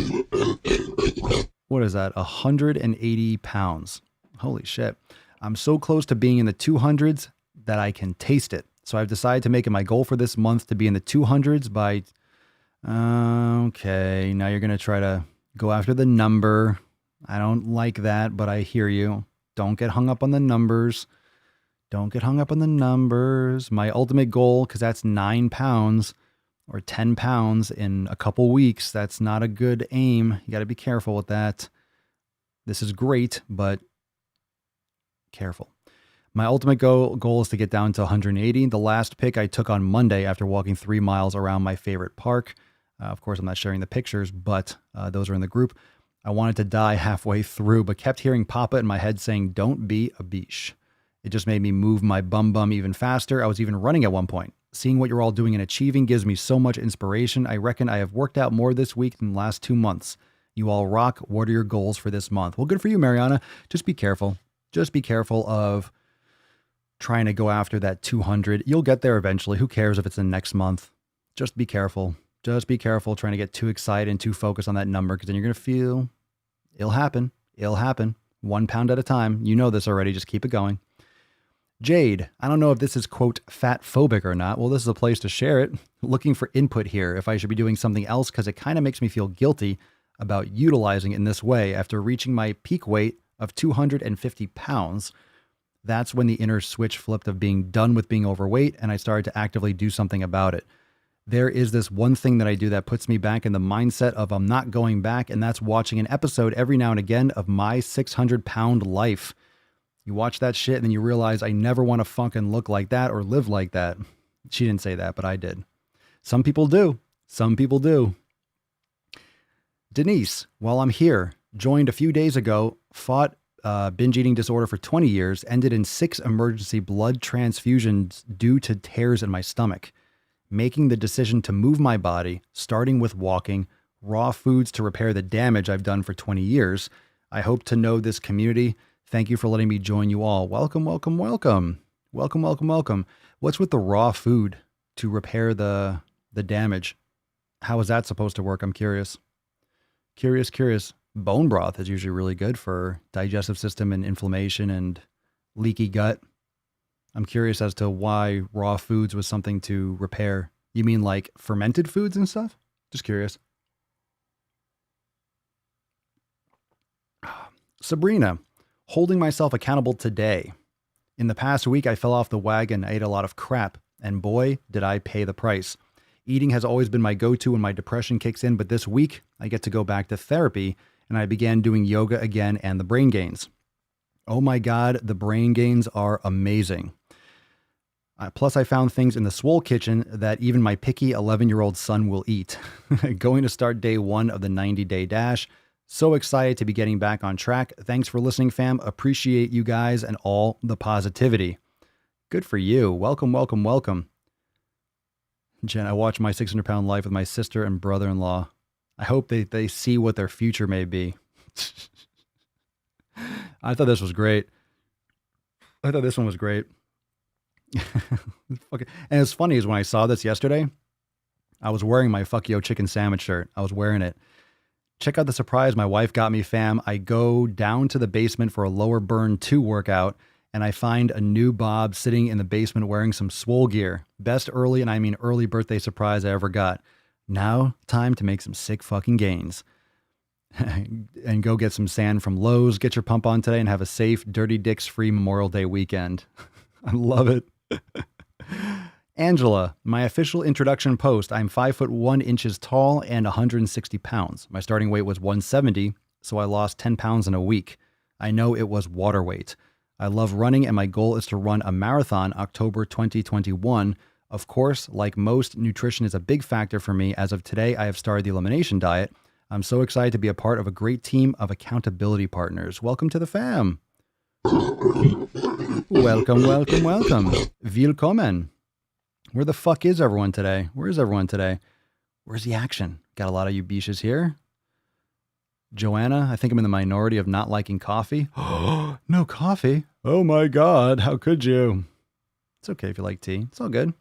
What is that? 180 pounds. Holy shit. I'm so close to being in the 200s that I can taste it. So I've decided to make it my goal for this month to be in the 200s by... Okay, now you're going to try to go after the number. I don't like that, but I hear you. Don't get hung up on the numbers. Don't get hung up on the numbers. My ultimate goal, because that's 9 pounds or 10 pounds in a couple weeks. That's not a good aim. You got to be careful with that. This is great, but careful. My ultimate goal is to get down to 180. The last pic I took on Monday after walking 3 miles around my favorite park. Of course, I'm not sharing the pictures, but those are in the group. I wanted to die halfway through, but kept hearing Papa in my head saying, "Don't be a biche." It just made me move my bum even faster. I was even running at one point. Seeing what you're all doing and achieving gives me so much inspiration. I reckon I have worked out more this week than the last 2 months. You all rock. What are your goals for this month? Well, good for you, Mariana. Just be careful. Just be careful of trying to go after that 200. You'll get there eventually. Who cares if it's in next month? Just be careful. Just be careful trying to get too excited and too focused on that number, because then you're going to feel it'll happen. It'll happen 1 pound at a time. You know this already. Just keep it going. Jade, I don't know if this is, quote, fat phobic or not. Well, this is a place to share it. Looking for input here if I should be doing something else, because it kind of makes me feel guilty about utilizing it in this way. After reaching my peak weight of 250 pounds, that's when the inner switch flipped of being done with being overweight, and I started to actively do something about it. There is this one thing that I do that puts me back in the mindset of I'm not going back, and that's watching an episode every now and again of My 600-Pound Life. You watch that shit and then you realize I never want to fucking look like that or live like that. She didn't say that, but I did. Some people do. Some people do. Denise, while I'm here, joined a few days ago, fought binge eating disorder for 20 years, ended in 6 emergency blood transfusions due to tears in my stomach. Making the decision to move my body, starting with walking, raw foods to repair the damage I've done for 20 years. I hope to know this community. Thank you for letting me join you all. Welcome, welcome, welcome. Welcome, welcome, welcome. What's with the raw food to repair the damage? How is that supposed to work? I'm curious. Curious. Bone broth is usually really good for digestive system and inflammation and leaky gut. I'm curious as to why raw foods was something to repair. You mean like fermented foods and stuff? Just curious. Sabrina, holding myself accountable today. In the past week, I fell off the wagon. I ate a lot of crap, and boy, did I pay the price. Eating has always been my go-to when my depression kicks in, but this week I get to go back to therapy, and I began doing yoga again and the brain gains. Oh my God, the brain gains are amazing. Plus, I found things in the Swole kitchen that even my picky 11-year-old son will eat. Going to start day 1 of the 90-day dash. So excited to be getting back on track. Thanks for listening, fam. Appreciate you guys and all the positivity. Good for you. Welcome, welcome, welcome. Jen, I watch My 600-Pound Life with my sister and brother-in-law. I hope they see what their future may be. I thought this was great. I thought this one was great. Okay. And it's funny is when I saw this yesterday, I was wearing my Fuck Yo Chicken Sandwich shirt. I was wearing it. Check out the surprise my wife got me, fam. I go down to the basement for a lower burn 2 workout, and I find a new Bob sitting in the basement wearing some Swole gear. Best early, and I mean early birthday surprise I ever got. Now, time to make some sick fucking gains. And go get some sand from Lowe's. Get your pump on today and have a safe, Dirty Dicks free Memorial Day weekend. I love it. Angela, my official introduction post. I'm 5'1" tall and 160 pounds. My starting weight was 170, so I lost 10 pounds in a week. I know it was water weight. I love running, and my goal is to run a marathon October 2021. Of course, like most, nutrition is a big factor for me. As of today, I have started the elimination diet. I'm so excited to be a part of a great team of accountability partners. Welcome to the fam. Welcome. Willkommen. Where the fuck is everyone today? Where's the action? Got a lot of you beaches here. Joanna, I think I'm in the minority of not liking coffee. No coffee? Oh my God, how could you? It's okay if you like tea. It's all good.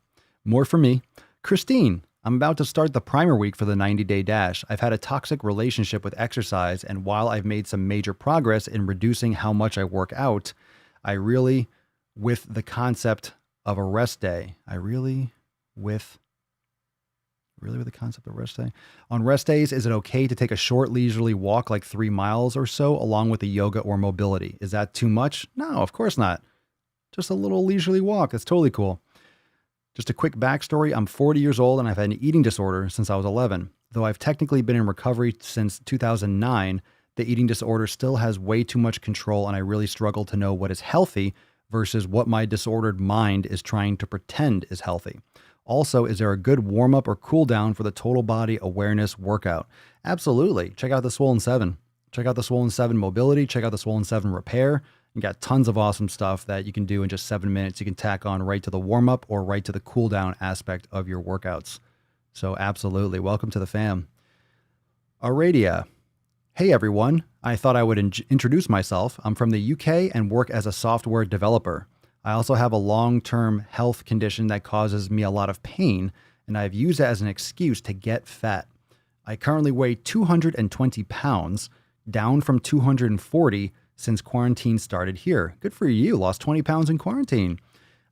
More for me. Christine, I'm about to start the primer week for the 90-day dash. I've had a toxic relationship with exercise, and while I've made some major progress in reducing how much I work out, I really with the concept of a rest day. With the concept of rest day. On rest days, is it okay to take a short leisurely walk like 3 miles or so along with the yoga or mobility? Is that too much? No, of course not. Just a little leisurely walk. That's totally cool. Just a quick backstory. I'm 40 years old and I've had an eating disorder since I was 11. Though I've technically been in recovery since 2009, the eating disorder still has way too much control and I really struggle to know what is healthy versus what my disordered mind is trying to pretend is healthy. Also, is there a good warm-up or cool-down for the total body awareness workout? Absolutely. Check out the Swollen 7. Check out the Swollen 7 mobility. Check out the Swollen 7 repair. You got tons of awesome stuff that you can do in just 7 minutes. You can tack on right to the warm-up or right to the cool-down aspect of your workouts. So absolutely. Welcome to the fam. Aradia. Hey, everyone. I thought I would introduce myself. I'm from the UK and work as a software developer. I also have a long-term health condition that causes me a lot of pain, and I've used it as an excuse to get fat. I currently weigh 220 pounds, down from 240 since quarantine started here. Good for you, lost 20 pounds in quarantine.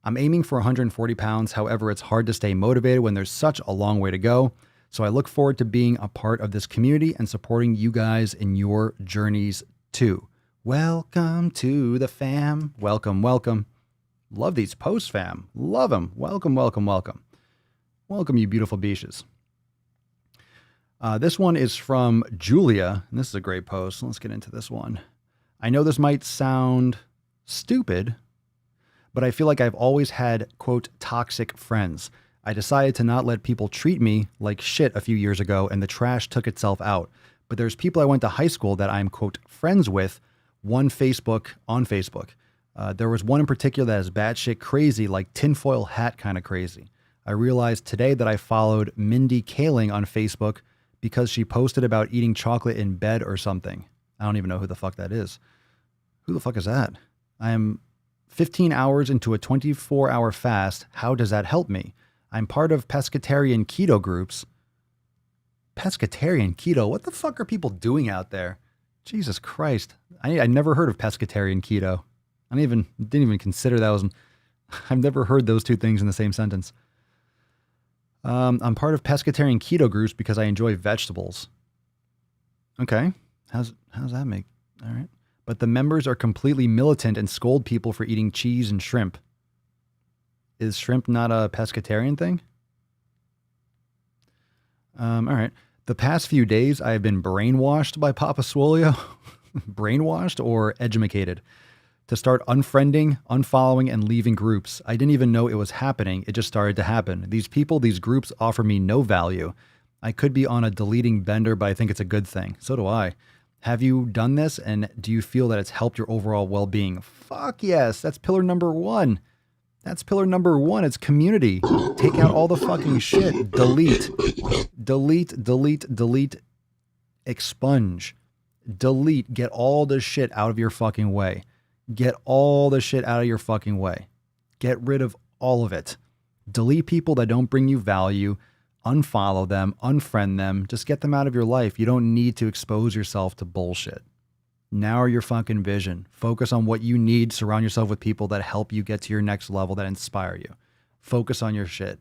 I'm aiming for 140 pounds, however, it's hard to stay motivated when there's such a long way to go. So I look forward to being a part of this community and supporting you guys in your journeys too. Welcome to the fam. Welcome. Love these posts, fam. Love them. Welcome. Welcome, you beautiful beaches. This one is from Julia, and this is a great post. Let's get into this one. I know this might sound stupid, but I feel like I've always had, quote, toxic friends. I decided to not let people treat me like shit a few years ago, and the trash took itself out. But there's people I went to high school that I'm, quote, friends with on Facebook. There was one in particular that is batshit crazy, like tinfoil hat kind of crazy. I realized today that I followed Mindy Kaling on Facebook because she posted about eating chocolate in bed or something. I don't even know who the fuck that is. Who the fuck is that? I am 15 hours into a 24-hour fast. How does that help me? I'm part of pescatarian keto groups. Pescatarian keto? What the fuck are people doing out there? Jesus Christ. I never heard of pescatarian keto. I didn't even consider that was. I've never heard those two things in the same sentence. I'm part of pescatarian keto groups because I enjoy vegetables. Okay, how's that make? All right, but the members are completely militant and scold people for eating cheese and shrimp. Is shrimp not a pescatarian thing? All right. The past few days, I have been brainwashed by Papa Swolio, brainwashed or edumacated, to start unfriending, unfollowing, and leaving groups. I didn't even know it was happening. It just started to happen. These people, these groups offer me no value. I could be on a deleting bender, but I think it's a good thing. So do I. Have you done this, and do you feel that it's helped your overall well-being? Fuck yes. That's pillar number one. It's community. Take out all the fucking shit. Delete. Expunge. Delete. Get all the shit out of your fucking way. Get rid of all of it. Delete people that don't bring you value. Unfollow them. Unfriend them. Just get them out of your life. You don't need to expose yourself to bullshit. Narrow your fucking vision. Focus on what you need. Surround yourself with people that help you get to your next level, that inspire you. Focus on your shit.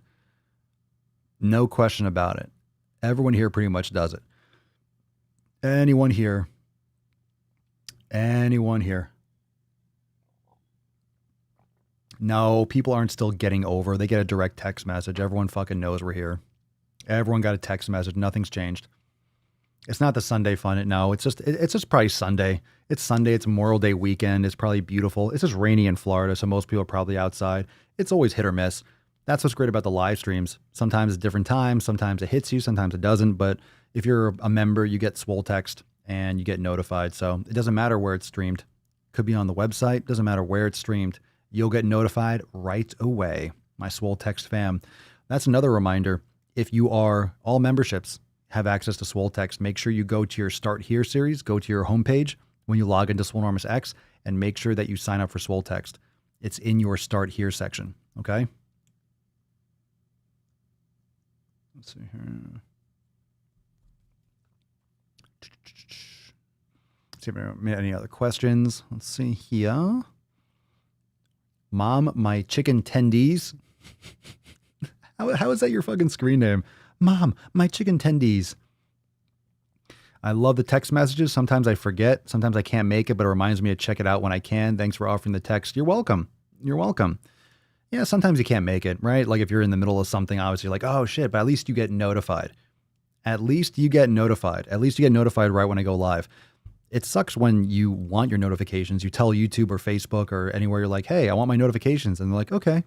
No question about it. Everyone here pretty much does it. Anyone here? No, people aren't still getting over. They get a direct text message. Everyone fucking knows we're here. Everyone got a text message. Nothing's changed. It's not the Sunday fun. No, it's just probably Sunday. It's Sunday. It's Memorial Day weekend. It's probably beautiful. It's just rainy in Florida, so most people are probably outside. It's always hit or miss. That's what's great about the live streams. Sometimes it's different times. Sometimes it hits you. Sometimes it doesn't. But if you're a member, you get Swole text and you get notified. So it doesn't matter where it's streamed. Could be on the website. Doesn't matter where it's streamed. You'll get notified right away. My Swole text fam. That's another reminder. If you are, all memberships have access to Swole text. Make sure you go to your Start Here series, go to your homepage when you log into Swolenormous X, and make sure that you sign up for Swole text. It's in your Start Here section. Okay. Let's see here. See if there are any other questions. Let's see here. Mom, my chicken tendies. How is that your fucking screen name? Mom, my chicken tendies. I love the text messages. Sometimes I forget. Sometimes I can't make it, but it reminds me to check it out when I can. Thanks for offering the text. You're welcome. You're welcome. Yeah, sometimes you can't make it, right? Like if you're in the middle of something, obviously you're like, oh shit, but at least you get notified. At least you get notified. At least you get notified right when I go live. It sucks when you want your notifications. You tell YouTube or Facebook or anywhere, you're like, hey, I want my notifications. And they're like, okay.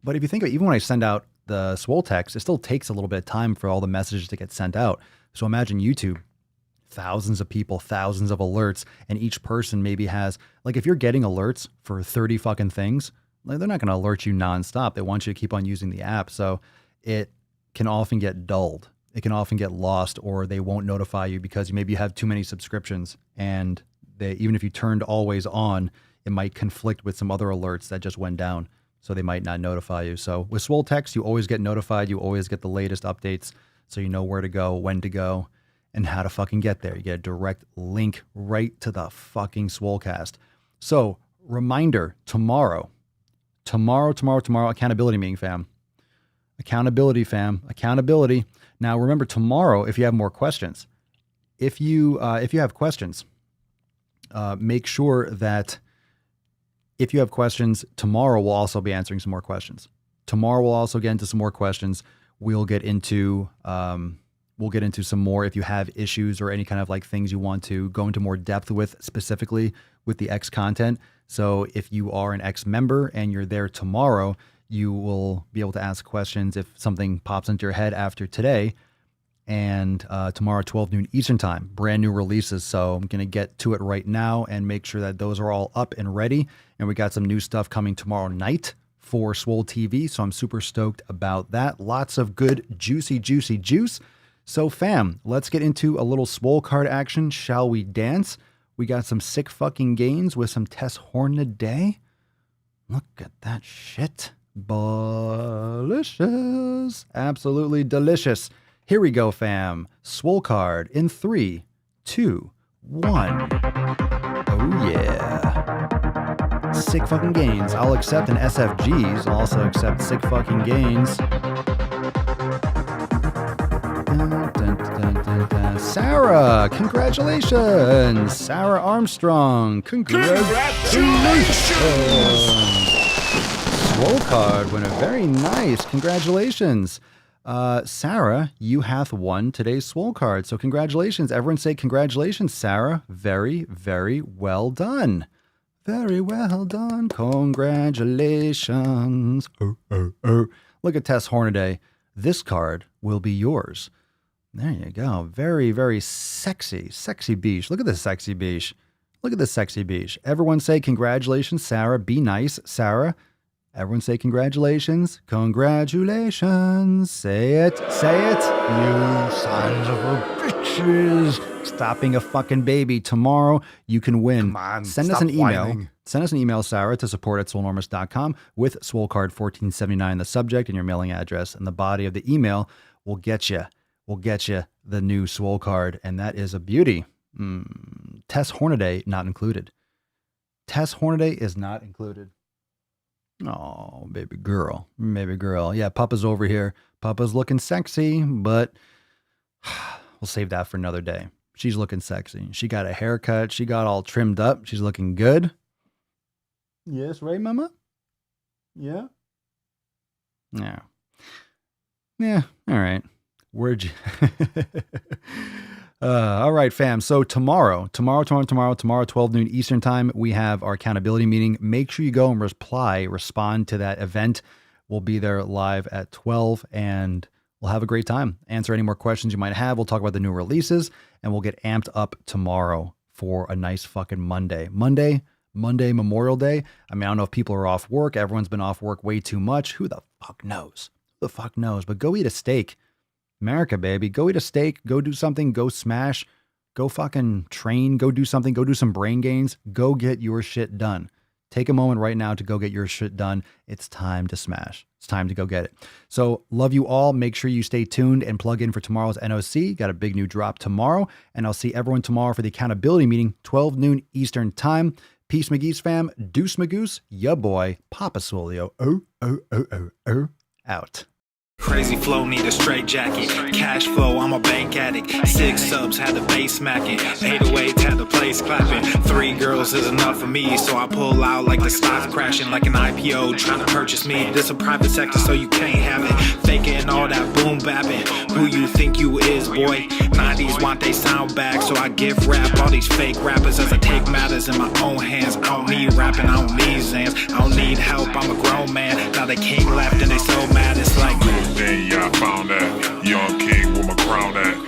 But if you think of it, even when I send out the Swole text, it still takes a little bit of time for all the messages to get sent out. So imagine YouTube, thousands of people, thousands of alerts, and each person maybe has, like if you're getting alerts for 30 fucking things, like they're not going to alert you nonstop. They want you to keep on using the app. So it can often get dulled. It can often get lost, or they won't notify you because maybe you have too many subscriptions, and even if you turned always on, it might conflict with some other alerts that just went down. So they might not notify you. So with Swole text, you always get notified. You always get the latest updates. So you know where to go, when to go, and how to fucking get there. You get a direct link right to the fucking Swolecast. So reminder, tomorrow, accountability meeting, fam. Accountability, fam. Accountability. Now, remember tomorrow, if you have more questions, if you have questions, make sure that if you have questions, tomorrow we'll also be answering some more questions. Tomorrow we'll also get into some more questions. We'll get into some more if you have issues or any kind of like things you want to go into more depth with, specifically with the X content. So if you are an X member and you're there tomorrow, you will be able to ask questions if something pops into your head after today. And tomorrow, 12 noon Eastern time, brand new releases. So I'm going to get to it right now and make sure that those are all up and ready. And we got some new stuff coming tomorrow night for Swole TV. So I'm super stoked about that. Lots of good, juicy juice. So fam, let's get into a little Swole card action. Shall we dance? We got some sick fucking gains with some Tess Hornaday. Look at that shit. Delicious. Absolutely delicious. Here we go, fam. Swole card in 3, 2, 1. Oh, yeah. Sick fucking gains. I'll accept an SFGs. I'll also accept sick fucking gains. Sarah, congratulations. Sarah Armstrong, congratulations. Swole card winner. Very nice. Congratulations. Sarah, you hath won today's Swole card. So congratulations. Everyone say congratulations, Sarah. Very, very well done. Very well done. Congratulations. Look at Tess Hornaday. This card will be yours. There you go. Very, very sexy. Sexy beach. Look at this sexy beach. Look at this sexy beach. Everyone say congratulations, Sarah. Be nice, Sarah. Everyone say congratulations. Congratulations. Say it. Say it. You sons of a bitches. Stop being a fucking baby. Tomorrow you can win. Come on, Send us an email. Send us an email, Sarah, to support@swolenormous.com with Swole card 1479 in the subject and your mailing address. And the body of the email will get you. We'll get you the new Swole card. And that is a beauty. Tess Hornaday not included. Tess Hornaday is not included. Oh, baby girl. Baby girl. Yeah, Papa's over here. Papa's looking sexy, but we'll save that for another day. She's looking sexy. She got a haircut. She got all trimmed up. She's looking good. Yes, right, Mama? Yeah? Yeah. Yeah, all right. Where'd you... all right, fam. So tomorrow, 12 noon Eastern time, we have our accountability meeting. Make sure you go and respond to that event. We'll be there live at 12, and we'll have a great time. Answer any more questions you might have. We'll talk about the new releases, and we'll get amped up tomorrow for a nice fucking Monday. Monday, Memorial Day. I mean, I don't know if people are off work. Everyone's been off work way too much. Who the fuck knows? Who the fuck knows? But go eat a steak. America, baby. Go eat a steak. Go do something. Go smash. Go fucking train. Go do something. Go do some brain gains. Go get your shit done. Take a moment right now to go get your shit done. It's time to smash. It's time to go get it. So love you all. Make sure you stay tuned and plug in for tomorrow's NOC. Got a big new drop tomorrow. And I'll see everyone tomorrow for the accountability meeting, 12 noon Eastern time. Peace, McGee's fam. Deuce Magoose. Ya boy. Papa Swolio. Out. Crazy flow, need a straight jacket. Cash flow, I'm a bank addict. 6 subs, had the bass smacking. 808s, had the place clapping. 3 girls is enough for me, so I pull out like the stock crashing. Like an IPO, trying to purchase me. This a private sector, so you can't have it. Faking all that boom bapping. Who you think you is, boy? 90s want they sound back, so I give rap all these fake rappers as I take matters in my own hands. I don't need rapping, I don't need Zans. I don't need help, I'm a grown man. Now they king left and they so mad, it's like Then yeah, I found that young king with my crown at.